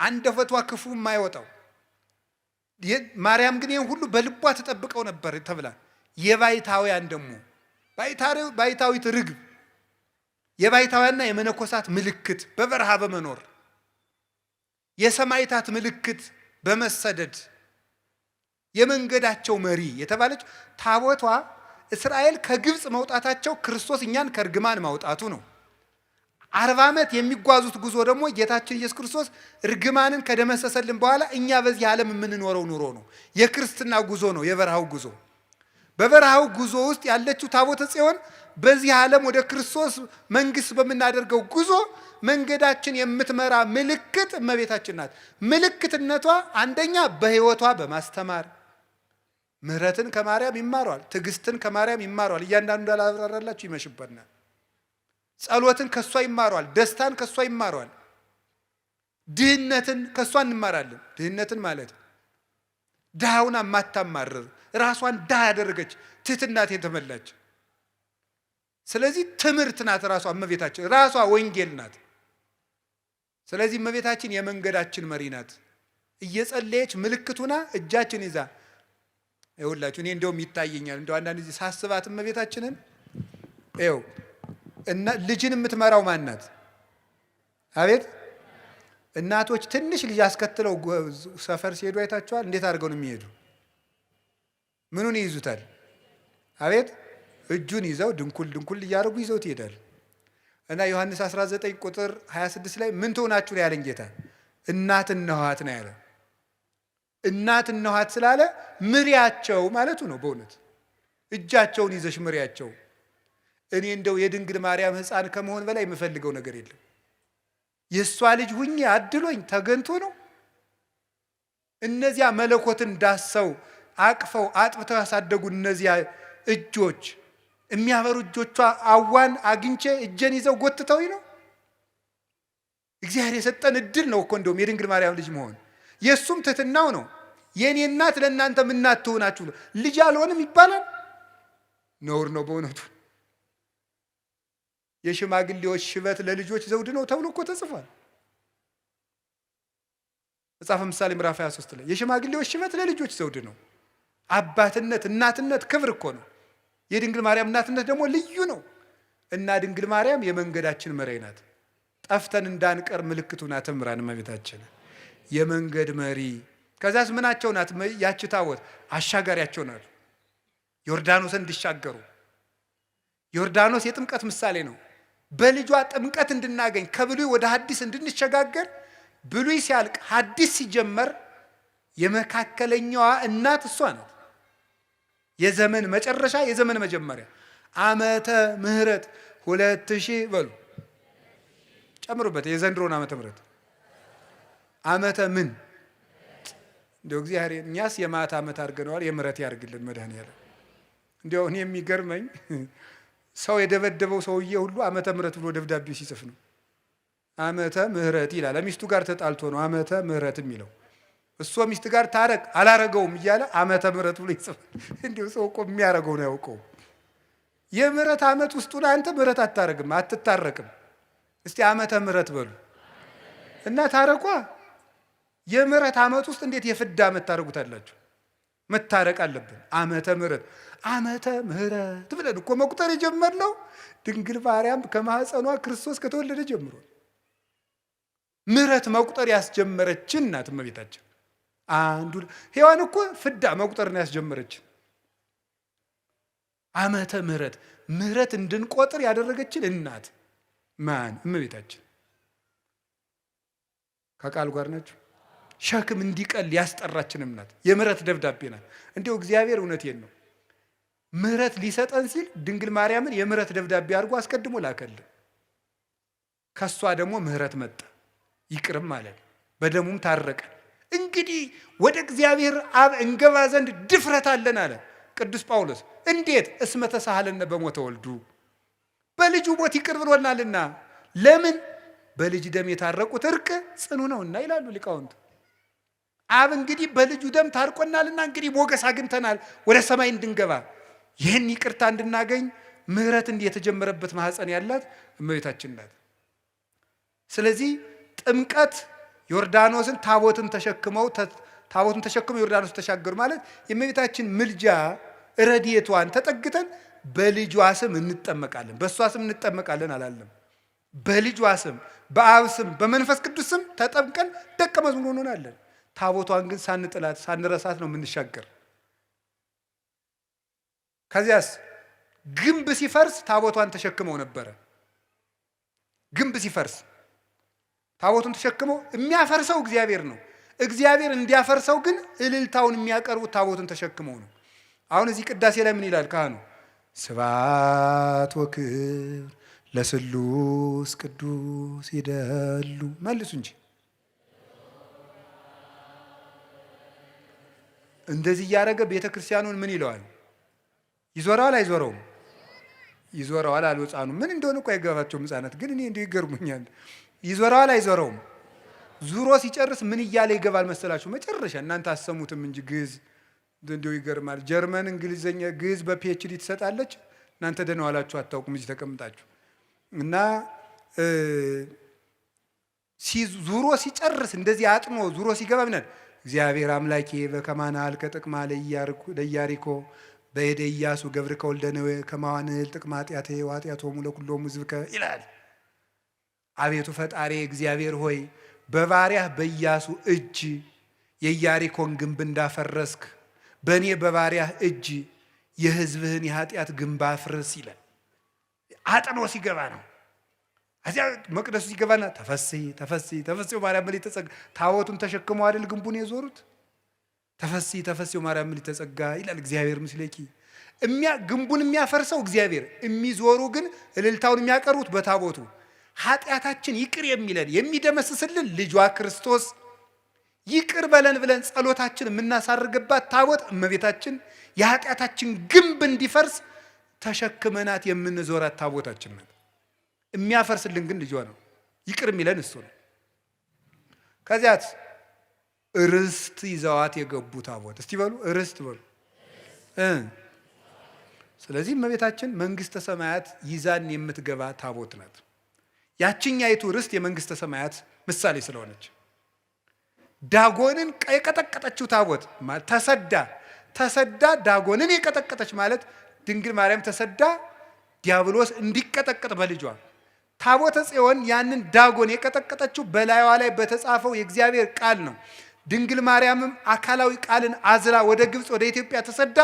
አንደበቷ ክፉ የማይወጣው ማርያም ግን ይህን ሁሉ በልቧ ተጠብቀው ነበር ተብላ የባይታውያን ደግሞ ባይታዊት ርግብ የባይታውያንና የመነኮሳት ምልክት በበረሃ በመኖር የሰማይታት ምልክት በመሰደድ የመንገዳቸው መሪ የተባለች ታቦቷ እስራኤል ከግብፅ መውጣታቸው ክርስቶስ እኛን ከርግማን ማውጣቱ ነው። 40 ዓመት የሚጓዙት ጉዞ ደግሞ ጌታችን ኢየሱስ ክርስቶስ ርግማንን ከደመሰሰልን በኋላ እኛ በዚህ ዓለም የምንኖረው ኑሮ ነው። የክርስትና ጉዞ ነው የበረሃው ጉዞ። በበረሃው ጉዞ ውስጥ ያለችው ታቦተ ጽዮን በዚህ ዓለም ወደ ክርስቶስ መንግስት በምናደርገው ጉዞ መንገዳችን የምትመራ ምልክት እመቤታችን ናት። ምልክትነቷ አንደኛ በሕይወቷ በማስተማር ምሕረትን ከማርያም ይማሯል፣ ትዕግስትን ከማርያም ይማሯል። እያንዳንዱ እንዳላብራራላችሁ ይመሽበናል። ጸሎትን ከሷ ይማሯል፣ ደስታን ከሷ ይማሯል፣ ድህነትን ከሷ እንማራለን። ድህነትን ማለት ድሃውን ማታማርር ራሷን ድሃ ያደረገች ትሕትናት የተመላች ስለዚህ ትምህርት ናት። ራሷ እመቤታችን ራሷ ወንጌል ናት። ስለዚህ እመቤታችን የመንገዳችን መሪ ናት። እየጸለየች ምልክቱና እጃችን ይዛ ይኸውላችሁ እኔ እንደውም ይታየኛል እንደው አንዳንድ ጊዜ ሳስባት እመቤታችንን ይኸው እና ልጅን የምትመራው ማን ናት? አቤት እናቶች ትንሽ ልጅ አስከትለው ሰፈር ሲሄዱ አይታችኋል? እንዴት አድርገው ነው የሚሄዱ? ምኑን ይይዙታል? አቤት እጁን ይዘው ድንኩል ድንኩል እያደረጉ ይዘው ይሄዳል። እና ዮሐንስ 19 ቁጥር 26 ላይ ምን ትሆናችሁ ነው ያለን ጌታ? እናት እነኋት ነው ያለ። እናት እነኋት ስላለ ምሪያቸው ማለቱ ነው። በእውነት እጃቸውን ይዘሽ ምሪያቸው። እኔ እንደው የድንግል ማርያም ሕፃን ከመሆን በላይ የምፈልገው ነገር የለም። የእሷ ልጅ ሁኜ አድሎኝ ተገንቶ ነው። እነዚያ መለኮትን ዳሰው አቅፈው አጥብተው ያሳደጉ እነዚያ እጆች የሚያበሩ እጆቿ አዋን አግኝቼ እጄን ይዘው ጎትተውኝ ነው። እግዚአብሔር የሰጠን እድል ነው እኮ እንደውም የድንግል ማርያም ልጅ መሆን። የእሱም ትሕትናው ነው። የእኔ እናት ለእናንተ እናት ትሆናችሁ። ልጅ አልሆንም ይባላል? ነውር ነው በእውነቱ። የሽማግሌዎች ሽበት ለልጆች ዘውድ ነው ተብሎ እኮ ተጽፏል። መጽሐፈ ምሳሌ ምዕራፍ 23 ላይ የሽማግሌዎች ሽበት ለልጆች ዘውድ ነው። አባትነት እናትነት ክብር እኮ ነው። የድንግል ማርያም እናትነት ደግሞ ልዩ ነው። እና ድንግል ማርያም የመንገዳችን መሪ ናት። ጠፍተን እንዳንቀር ምልክቱ ናት። እምራን እመቤታችን የመንገድ መሪ። ከዛስ ምናቸው ናት? ያቺ ታቦት አሻጋሪያቸው ናት። ዮርዳኖስን እንዲሻገሩ። ዮርዳኖስ የጥምቀት ምሳሌ ነው። በልጇ ጥምቀት እንድናገኝ ከብሉይ ወደ ሐዲስ እንድንሸጋገር ብሉይ ሲያልቅ ሐዲስ ሲጀመር የመካከለኛዋ እናት እሷ ናት። የዘመን መጨረሻ የዘመን መጀመሪያ ዓመተ ምሕረት 2000 በሉ ጨምሩበት። የዘንድሮን ዓመተ ምሕረት ዓመተ ምን እንደው እግዚአብሔር እኛስ የማታ ዓመት አድርገነዋል። የምሕረት ያርግልን መድኃኒዓለም። እንደው እኔ የሚገርመኝ ሰው የደበደበው ሰውዬ ሁሉ ዓመተ ምሕረት ብሎ ደብዳቤው ሲጽፍ ነው። ዓመተ ምሕረት ይላል። ሚስቱ ጋር ተጣልቶ ነው ዓመተ ምሕረት የሚለው። እሱ ሚስት ጋር ታረቅ አላረገውም እያለ ዓመተ ምሕረት ብሎ ይጽፋል። እንዲሁ ሰው እኮ የሚያረገው ነው ያውቀው። የምሕረት ዓመት ውስጡን አንተ ምሕረት አታረግም፣ አትታረቅም። እስቲ ዓመተ ምሕረት በሉ እና ታረቋ። የምሕረት ዓመት ውስጥ እንዴት የፍዳ ዓመት ታረጉታላችሁ? መታረቅ አለብን። ዓመተ ምሕረት ዓመተ ምሕረት ብለን እኮ መቁጠር የጀመርነው ድንግል ማርያም ከማህፀኗ ክርስቶስ ከተወለደ ጀምሮ ምሕረት መቁጠር ያስጀመረችን ናት እመቤታችን። አንዱ ሔዋን እኮ ፍዳ መቁጠር ነው ያስጀመረችን። ዓመተ ምሕረት ምሕረት እንድንቆጥር ያደረገችን እናት ማን? እመቤታችን። ከቃል ጋር ናችሁ? ሸክም እንዲቀል ያስጠራችንም ናት። የምህረት ደብዳቤ ናት። እንዲያው እግዚአብሔር እውነቴን ነው ምህረት ሊሰጠን ሲል ድንግል ማርያምን የምህረት ደብዳቤ አድርጎ አስቀድሞ ላከልን። ከሷ ደግሞ ምህረት መጣ፣ ይቅርም ማለት በደሙም ታረቀን። እንግዲህ ወደ እግዚአብሔር አብ እንገባ ዘንድ ድፍረት አለን አለ ቅዱስ ጳውሎስ። እንዴት? እስመ ተሳሃለነ በሞተ ወልዱ፣ በልጁ ሞት ይቅር ብሎናልና። ለምን? በልጅ ደም የታረቁት እርቅ ጽኑ ነውና ይላሉ ሊቃውንት። አብ እንግዲህ በልጁ ደም ታርቆናልና እንግዲህ ሞገስ አግኝተናል ወደ ሰማይ እንድንገባ። ይህን ይቅርታ እንድናገኝ ምህረት እንዲህ የተጀመረበት ማህፀን ያላት እመቤታችን ናት። ስለዚህ ጥምቀት ዮርዳኖስን ታቦትን ተሸክመው ዮርዳኖስ ተሻገሩ ማለት የእመቤታችን ምልጃ ረድኤቷን ተጠግተን በልጇ ስም እንጠመቃለን። በእሷ ስም እንጠመቃለን አላለም። በልጇ ስም፣ በአብ ስም፣ በመንፈስ ቅዱስ ስም ተጠምቀን ደቀ መዝሙር እንሆናለን። ታቦቷን ግን ሳንጥላት ሳንረሳት ነው የምንሻገር። ከዚያስ ግንብ ሲፈርስ ታቦቷን ተሸክመው ነበረ። ግንብ ሲፈርስ ታቦቱን ተሸክመው የሚያፈርሰው እግዚአብሔር ነው። እግዚአብሔር እንዲያፈርሰው ግን እልልታውን የሚያቀርቡት ታቦቱን ተሸክመው ነው። አሁን እዚህ ቅዳሴ ላይ ምን ይላል ካህኑ? ስብሐት ወክብር ለስሉስ ቅዱስ ይደሉ። መልሱ እንጂ እንደዚህ እያደረገ ቤተ ክርስቲያኑን ምን ይለዋል? ይዞረዋል አይዞረውም? ይዞረዋል አሉ ሕፃኑ። ምን እንደሆነ እኮ አይገባቸውም ሕፃናት፣ ግን እኔ እንዲሁ ይገርሙኛል። ይዞረዋል አይዞረውም? ዙሮ ሲጨርስ ምን እያለ ይገባል መሰላችሁ? መጨረሻ እናንተ አሰሙትም እንጂ ግዕዝ እንዲሁ ይገርማል። ጀርመን እንግሊዘኛ ግዕዝ በፒኤችዲ ትሰጣለች። እናንተ ደህና ዋላችሁ አታውቁም እዚህ ተቀምጣችሁ። እና ዙሮ ሲጨርስ እንደዚህ አጥኖ ዙሮ ሲገባ ምናል እግዚአብሔር አምላኬ በከማናል ከጥቅማ ለኢያሪኮ በሄደ ኢያሱ ገብርከ ወልደ ነዌ ከማዋንል ጥቅማ ኃጢአቴ ወኃጢአቶሙ ለኩሎሙ ሕዝብከ ይላል። አቤቱ ፈጣሪ እግዚአብሔር ሆይ በባሪያህ በኢያሱ እጅ የኢያሪኮን ግንብ እንዳፈረስክ በእኔ በባሪያህ እጅ የሕዝብህን የኃጢአት ግንብ አፍርስ ይላል። አጥኖ ሲገባ ነው። እዚያ መቅደሱ ሲገባና ተፈሥሒ ማርያም ምልዕተ ጸጋ ታቦቱን ተሸክመው አይደል ግንቡን የዞሩት? ተፈሥሒ ማርያም ምልዕተ ጸጋ ይላል። እግዚአብሔር ምስሌኪ ግንቡን የሚያፈርሰው እግዚአብሔር፣ የሚዞሩ ግን እልልታውን የሚያቀርቡት በታቦቱ። ኃጢአታችን ይቅር የሚለን የሚደመስስልን ልጇ ክርስቶስ ይቅር በለን ብለን ጸሎታችን የምናሳርግባት ታቦት እመቤታችን የኃጢአታችን ግንብ እንዲፈርስ ተሸክመናት የምንዞራት ታቦታችን ናት። የሚያፈርስልን ግን ልጇ ነው። ይቅር የሚለን እሱ ነው። ከዚያት ርስት ይዘዋት የገቡ ታቦት እስቲ በሉ ርስት በሉ። ስለዚህ እመቤታችን መንግስተ ሰማያት ይዛን የምትገባ ታቦት ናት። ያችኛይቱ ርስት የመንግስተ ሰማያት ምሳሌ ስለሆነች ዳጎንን የቀጠቀጠችው ታቦት ተሰዳ ዳጎንን የቀጠቀጠች ማለት ድንግል ማርያም ተሰዳ ዲያብሎስ እንዲቀጠቀጥ በልጇ ታቦተ ጽዮን ያንን ዳጎን የቀጠቀጠችው በላይዋ ላይ በተጻፈው የእግዚአብሔር ቃል ነው። ድንግል ማርያምም አካላዊ ቃልን አዝላ ወደ ግብፅ ወደ ኢትዮጵያ ተሰዳ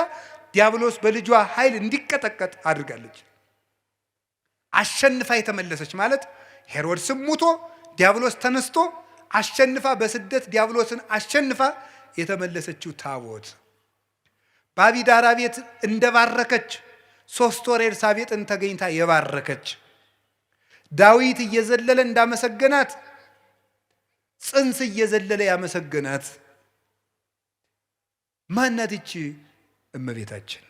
ዲያብሎስ በልጇ ኃይል እንዲቀጠቀጥ አድርጋለች። አሸንፋ የተመለሰች ማለት ሄሮድስም ሙቶ ዲያብሎስ ተነስቶ አሸንፋ በስደት ዲያብሎስን አሸንፋ የተመለሰችው ታቦት በአቢዳራ ቤት እንደባረከች 3 ወር ኤልሳቤጥን ተገኝታ የባረከች ዳዊት እየዘለለ እንዳመሰገናት ጽንስ እየዘለለ ያመሰገናት ማናት? ይቺ እመቤታችን።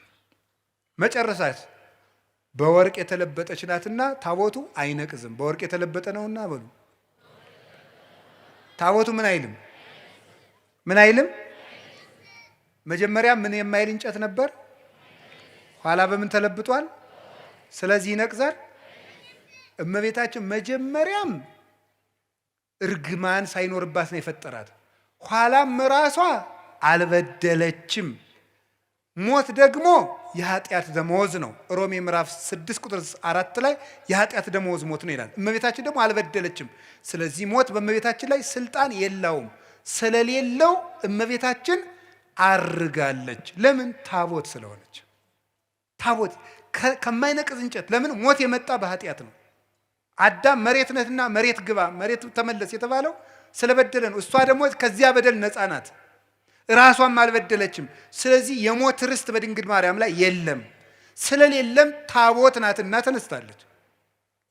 መጨረሳት በወርቅ የተለበጠች ናትና ታቦቱ አይነቅዝም። በወርቅ የተለበጠ ነውና በሉ ታቦቱ ምን አይልም? መጀመሪያ ምን የማይል እንጨት ነበር፣ ኋላ በምን ተለብጧል? ስለዚህ ይነቅዛል። እመቤታችን መጀመሪያም እርግማን ሳይኖርባት ነው የፈጠራት። ኋላም ራሷ አልበደለችም። ሞት ደግሞ የኃጢአት ደመወዝ ነው። ሮሜ ምዕራፍ 6 ቁጥር 4 ላይ የኃጢአት ደመወዝ ሞት ነው ይላል። እመቤታችን ደግሞ አልበደለችም። ስለዚህ ሞት በእመቤታችን ላይ ስልጣን የለውም። ስለሌለው እመቤታችን አርጋለች። ለምን? ታቦት ስለሆነች። ታቦት ከማይነቅዝ እንጨት። ለምን? ሞት የመጣ በኃጢአት ነው። አዳም መሬት ነህና መሬት ግባ፣ መሬት ተመለስ የተባለው ስለበደለ ነው። እሷ ደግሞ ከዚያ በደል ነፃ ናት፣ ራሷም አልበደለችም። ስለዚህ የሞት ርስት በድንግል ማርያም ላይ የለም። ስለሌለም ታቦት ናትና ተነስታለች፣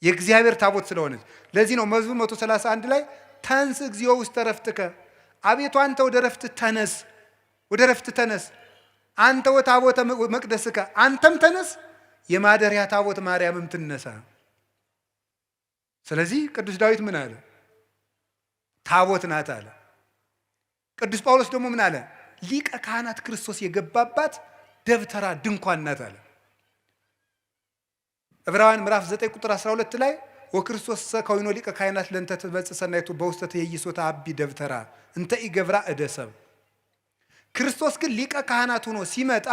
የእግዚአብሔር ታቦት ስለሆነች። ለዚህ ነው መዝሙር 131 ላይ ተንስ እግዚኦ ውስተ ዕረፍትከ፣ አቤቱ አንተ ወደ ዕረፍት ተነስ፣ ወደ ዕረፍት ተነስ። አንተ ወታቦተ መቅደስከ፣ አንተም ተነስ፣ የማደሪያ ታቦት ማርያምም ትነሳ። ስለዚህ ቅዱስ ዳዊት ምን አለ? ታቦት ናት አለ። ቅዱስ ጳውሎስ ደግሞ ምን አለ? ሊቀ ካህናት ክርስቶስ የገባባት ደብተራ ድንኳን ናት አለ። ዕብራውያን ምዕራፍ 9 ቁጥር 12 ላይ ወክርስቶስ ከዊኖ ሊቀ ካህናት ለእንተ ትበጽሕ ሰናይቱ በውስተ ትኄይሶተ አቢ ደብተራ እንተ ኢገብራ እደ ሰብእ። ክርስቶስ ግን ሊቀ ካህናት ሆኖ ሲመጣ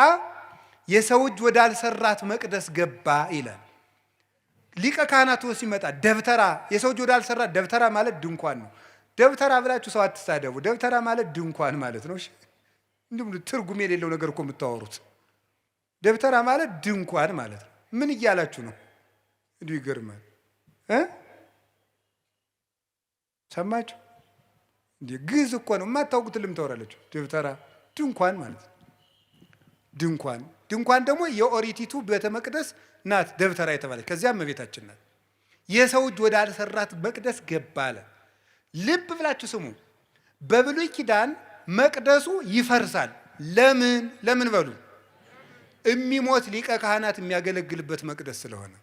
የሰው እጅ ወዳልሰራት መቅደስ ገባ ይላል። ሊቀ ካህናት ሆኖ ሲመጣ ደብተራ፣ የሰው እጅ ወዳልሰራት፣ ደብተራ ማለት ድንኳን ነው። ደብተራ ብላችሁ ሰው አትሳደቡ። ደብተራ ማለት ድንኳን ማለት ነው። እንዲሁም ትርጉም የሌለው ነገር እኮ የምታወሩት። ደብተራ ማለት ድንኳን ማለት ነው። ምን እያላችሁ ነው? እንዲሁ ይገርማል። ሰማችሁ? እንዴ ግዕዝ እኮ ነው፣ የማታውቁት ልም ታወራላችሁ። ደብተራ ድንኳን ማለት ነው። ድንኳን ደግሞ የኦሪቲቱ ቤተ መቅደስ ናት ደብተራ የተባለች። ከዚያም እመቤታችን ናት። የሰው እጅ ወዳልሰራት መቅደስ ገባ አለ። ልብ ብላችሁ ስሙ። በብሉይ ኪዳን መቅደሱ ይፈርሳል። ለምን በሉ? የሚሞት ሊቀ ካህናት የሚያገለግልበት መቅደስ ስለሆነ።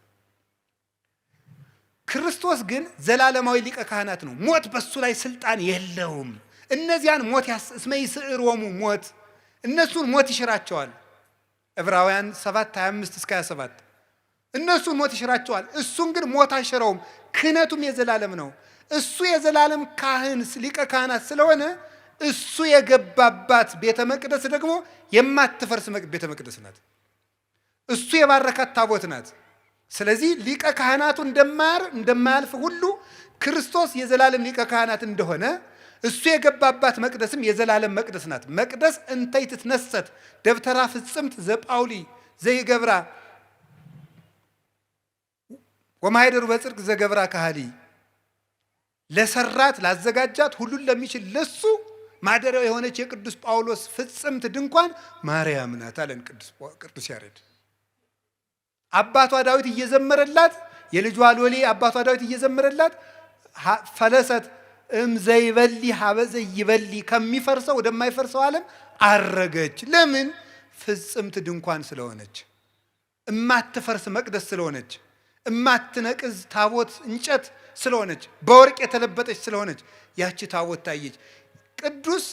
ክርስቶስ ግን ዘላለማዊ ሊቀ ካህናት ነው። ሞት በሱ ላይ ስልጣን የለውም። እነዚያን ሞት እስመ ይስዕሮሙ ሞት፣ እነሱን ሞት ይሽራቸዋል። ዕብራውያን 7:25 እስከ 27 እነሱን ሞት ይሽራቸዋል። እሱን ግን ሞት አይሽረውም። ክህነቱም የዘላለም ነው። እሱ የዘላለም ካህን ሊቀ ካህናት ስለሆነ እሱ የገባባት ቤተ መቅደስ ደግሞ የማትፈርስ ቤተ መቅደስ ናት። እሱ የባረካት ታቦት ናት። ስለዚህ ሊቀ ካህናቱ እንደማያልፍ ሁሉ ክርስቶስ የዘላለም ሊቀ ካህናት እንደሆነ እሱ የገባባት መቅደስም የዘላለም መቅደስ ናት። መቅደስ እንተይ ትትነሰት ደብተራ ፍጽምት ዘጳውሊ ዘይገብራ ወማይደሩ በጽድቅ ዘገብራ ካህሊ፣ ለሰራት ላዘጋጃት ሁሉን ለሚችል ለሱ ማደሪያው የሆነች የቅዱስ ጳውሎስ ፍጽምት ድንኳን ማርያም ናት አለን ቅዱስ ያሬድ። አባቷ ዳዊት እየዘመረላት፣ የልጇ ሎሌ አባቷ ዳዊት እየዘመረላት ፈለሰት ዘይበሊ ሀበ ዘይበሊ፣ ከሚፈርሰው ወደማይፈርሰው ዓለም አረገች። ለምን? ፍጽምት ድንኳን ስለሆነች፣ እማትፈርስ መቅደስ ስለሆነች፣ እማትነቅዝ ታቦት እንጨት ስለሆነች፣ በወርቅ የተለበጠች ስለሆነች ያቺ ታቦት ታየች። ቅዱስ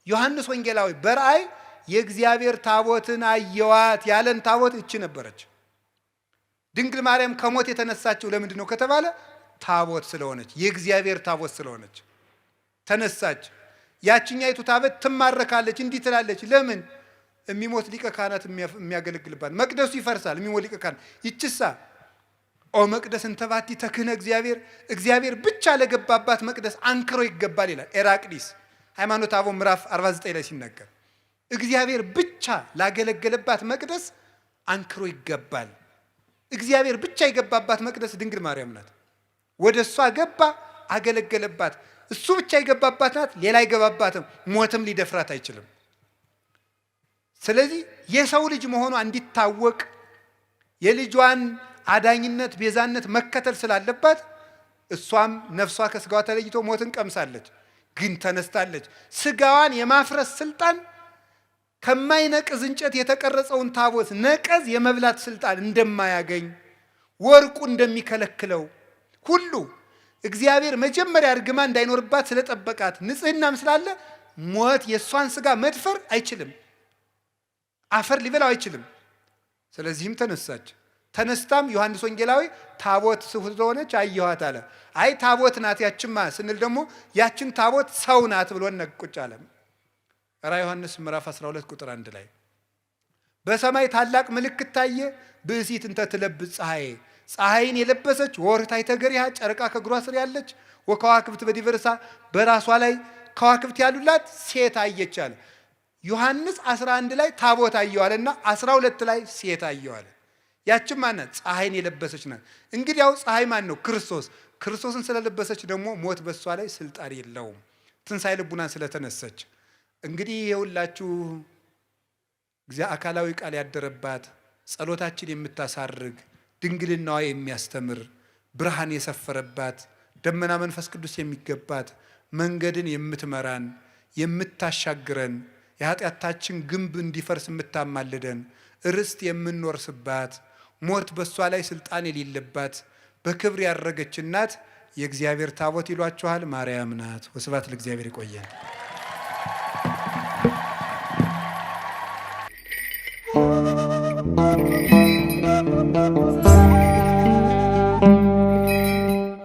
ዮሐንስ ወንጌላዊ በራእይ የእግዚአብሔር ታቦትን አየዋት ያለን ታቦት እቺ ነበረች። ድንግል ማርያም ከሞት የተነሳችው ለምንድን ነው ከተባለ ታቦት ስለሆነች፣ የእግዚአብሔር ታቦት ስለሆነች ተነሳች። ያችኛይቱ ታቦት ትማረካለች፣ እንዲህ ትላለች። ለምን? የሚሞት ሊቀ ካህናት የሚያገለግልባት። መቅደሱ ይፈርሳል፣ የሚሞት ሊቀ ካህናት። ይችሳ ኦ መቅደስ እንተባቲ ተክህነ እግዚአብሔር፣ እግዚአብሔር ብቻ ለገባባት መቅደስ አንክሮ ይገባል ይላል ኤራቅሊስ ሃይማኖተ አበው ምዕራፍ 49 ላይ ሲናገር፣ እግዚአብሔር ብቻ ላገለገለባት መቅደስ አንክሮ ይገባል። እግዚአብሔር ብቻ የገባባት መቅደስ ድንግል ማርያም ናት። ወደ እሷ ገባ፣ አገለገለባት። እሱ ብቻ የገባባት ናት፣ ሌላ አይገባባትም። ሞትም ሊደፍራት አይችልም። ስለዚህ የሰው ልጅ መሆኗ እንዲታወቅ የልጇን አዳኝነት ቤዛነት መከተል ስላለባት እሷም ነፍሷ ከስጋዋ ተለይቶ ሞትን ቀምሳለች፣ ግን ተነስታለች። ስጋዋን የማፍረስ ስልጣን ከማይነቅዝ እንጨት የተቀረጸውን ታቦት ነቀዝ የመብላት ስልጣን እንደማያገኝ፣ ወርቁ እንደሚከለክለው ሁሉ እግዚአብሔር መጀመሪያ እርግማ እንዳይኖርባት ስለጠበቃት ንጽህናም ስላለ ሞት የእሷን ስጋ መድፈር አይችልም፣ አፈር ሊበላው አይችልም። ስለዚህም ተነሳች። ተነስታም ዮሐንስ ወንጌላዊ ታቦት ስለሆነች አየኋት አለ። አይ ታቦት ናት ያችማ ስንል ደግሞ ያችን ታቦት ሰው ናት ብሎ ነቁጭ አለ። ራዕየ ዮሐንስ ምዕራፍ 12 ቁጥር 1 ላይ በሰማይ ታላቅ ምልክት ታየ፣ ብእሲት እንተ ትለብስ ፀሐይ፣ ፀሐይን የለበሰች ወርኅታይተ ገሪሃ፣ ጨረቃ ከእግሯ ስር ያለች፣ ወከዋክብት በዲበ ርእሳ፣ በራሷ ላይ ከዋክብት ያሉላት ሴት አየች አለ። ዮሐንስ 11 ላይ ታቦት አየዋልና 12 ላይ ሴት አየዋለ። ያችም ማናት? ፀሐይን የለበሰች ናት። እንግዲህ ያው ፀሐይ ማን ነው? ክርስቶስ። ክርስቶስን ስለለበሰች ደግሞ ሞት በሷ ላይ ስልጣን የለውም፣ ትንሣኤ ልቡናን ስለተነሰች። እንግዲህ የሁላችሁ አካላዊ ቃል ያደረባት ጸሎታችን የምታሳርግ ድንግልናዋ የሚያስተምር ብርሃን የሰፈረባት ደመና መንፈስ ቅዱስ የሚገባት መንገድን የምትመራን የምታሻግረን የኃጢአታችን ግንብ እንዲፈርስ የምታማልደን ርስት የምንወርስባት ሞት በሷ ላይ ስልጣን የሌለባት በክብር ያረገች እናት የእግዚአብሔር ታቦት ይሏችኋል። ማርያም ናት። ወስብሐት ለእግዚአብሔር። ይቆየን።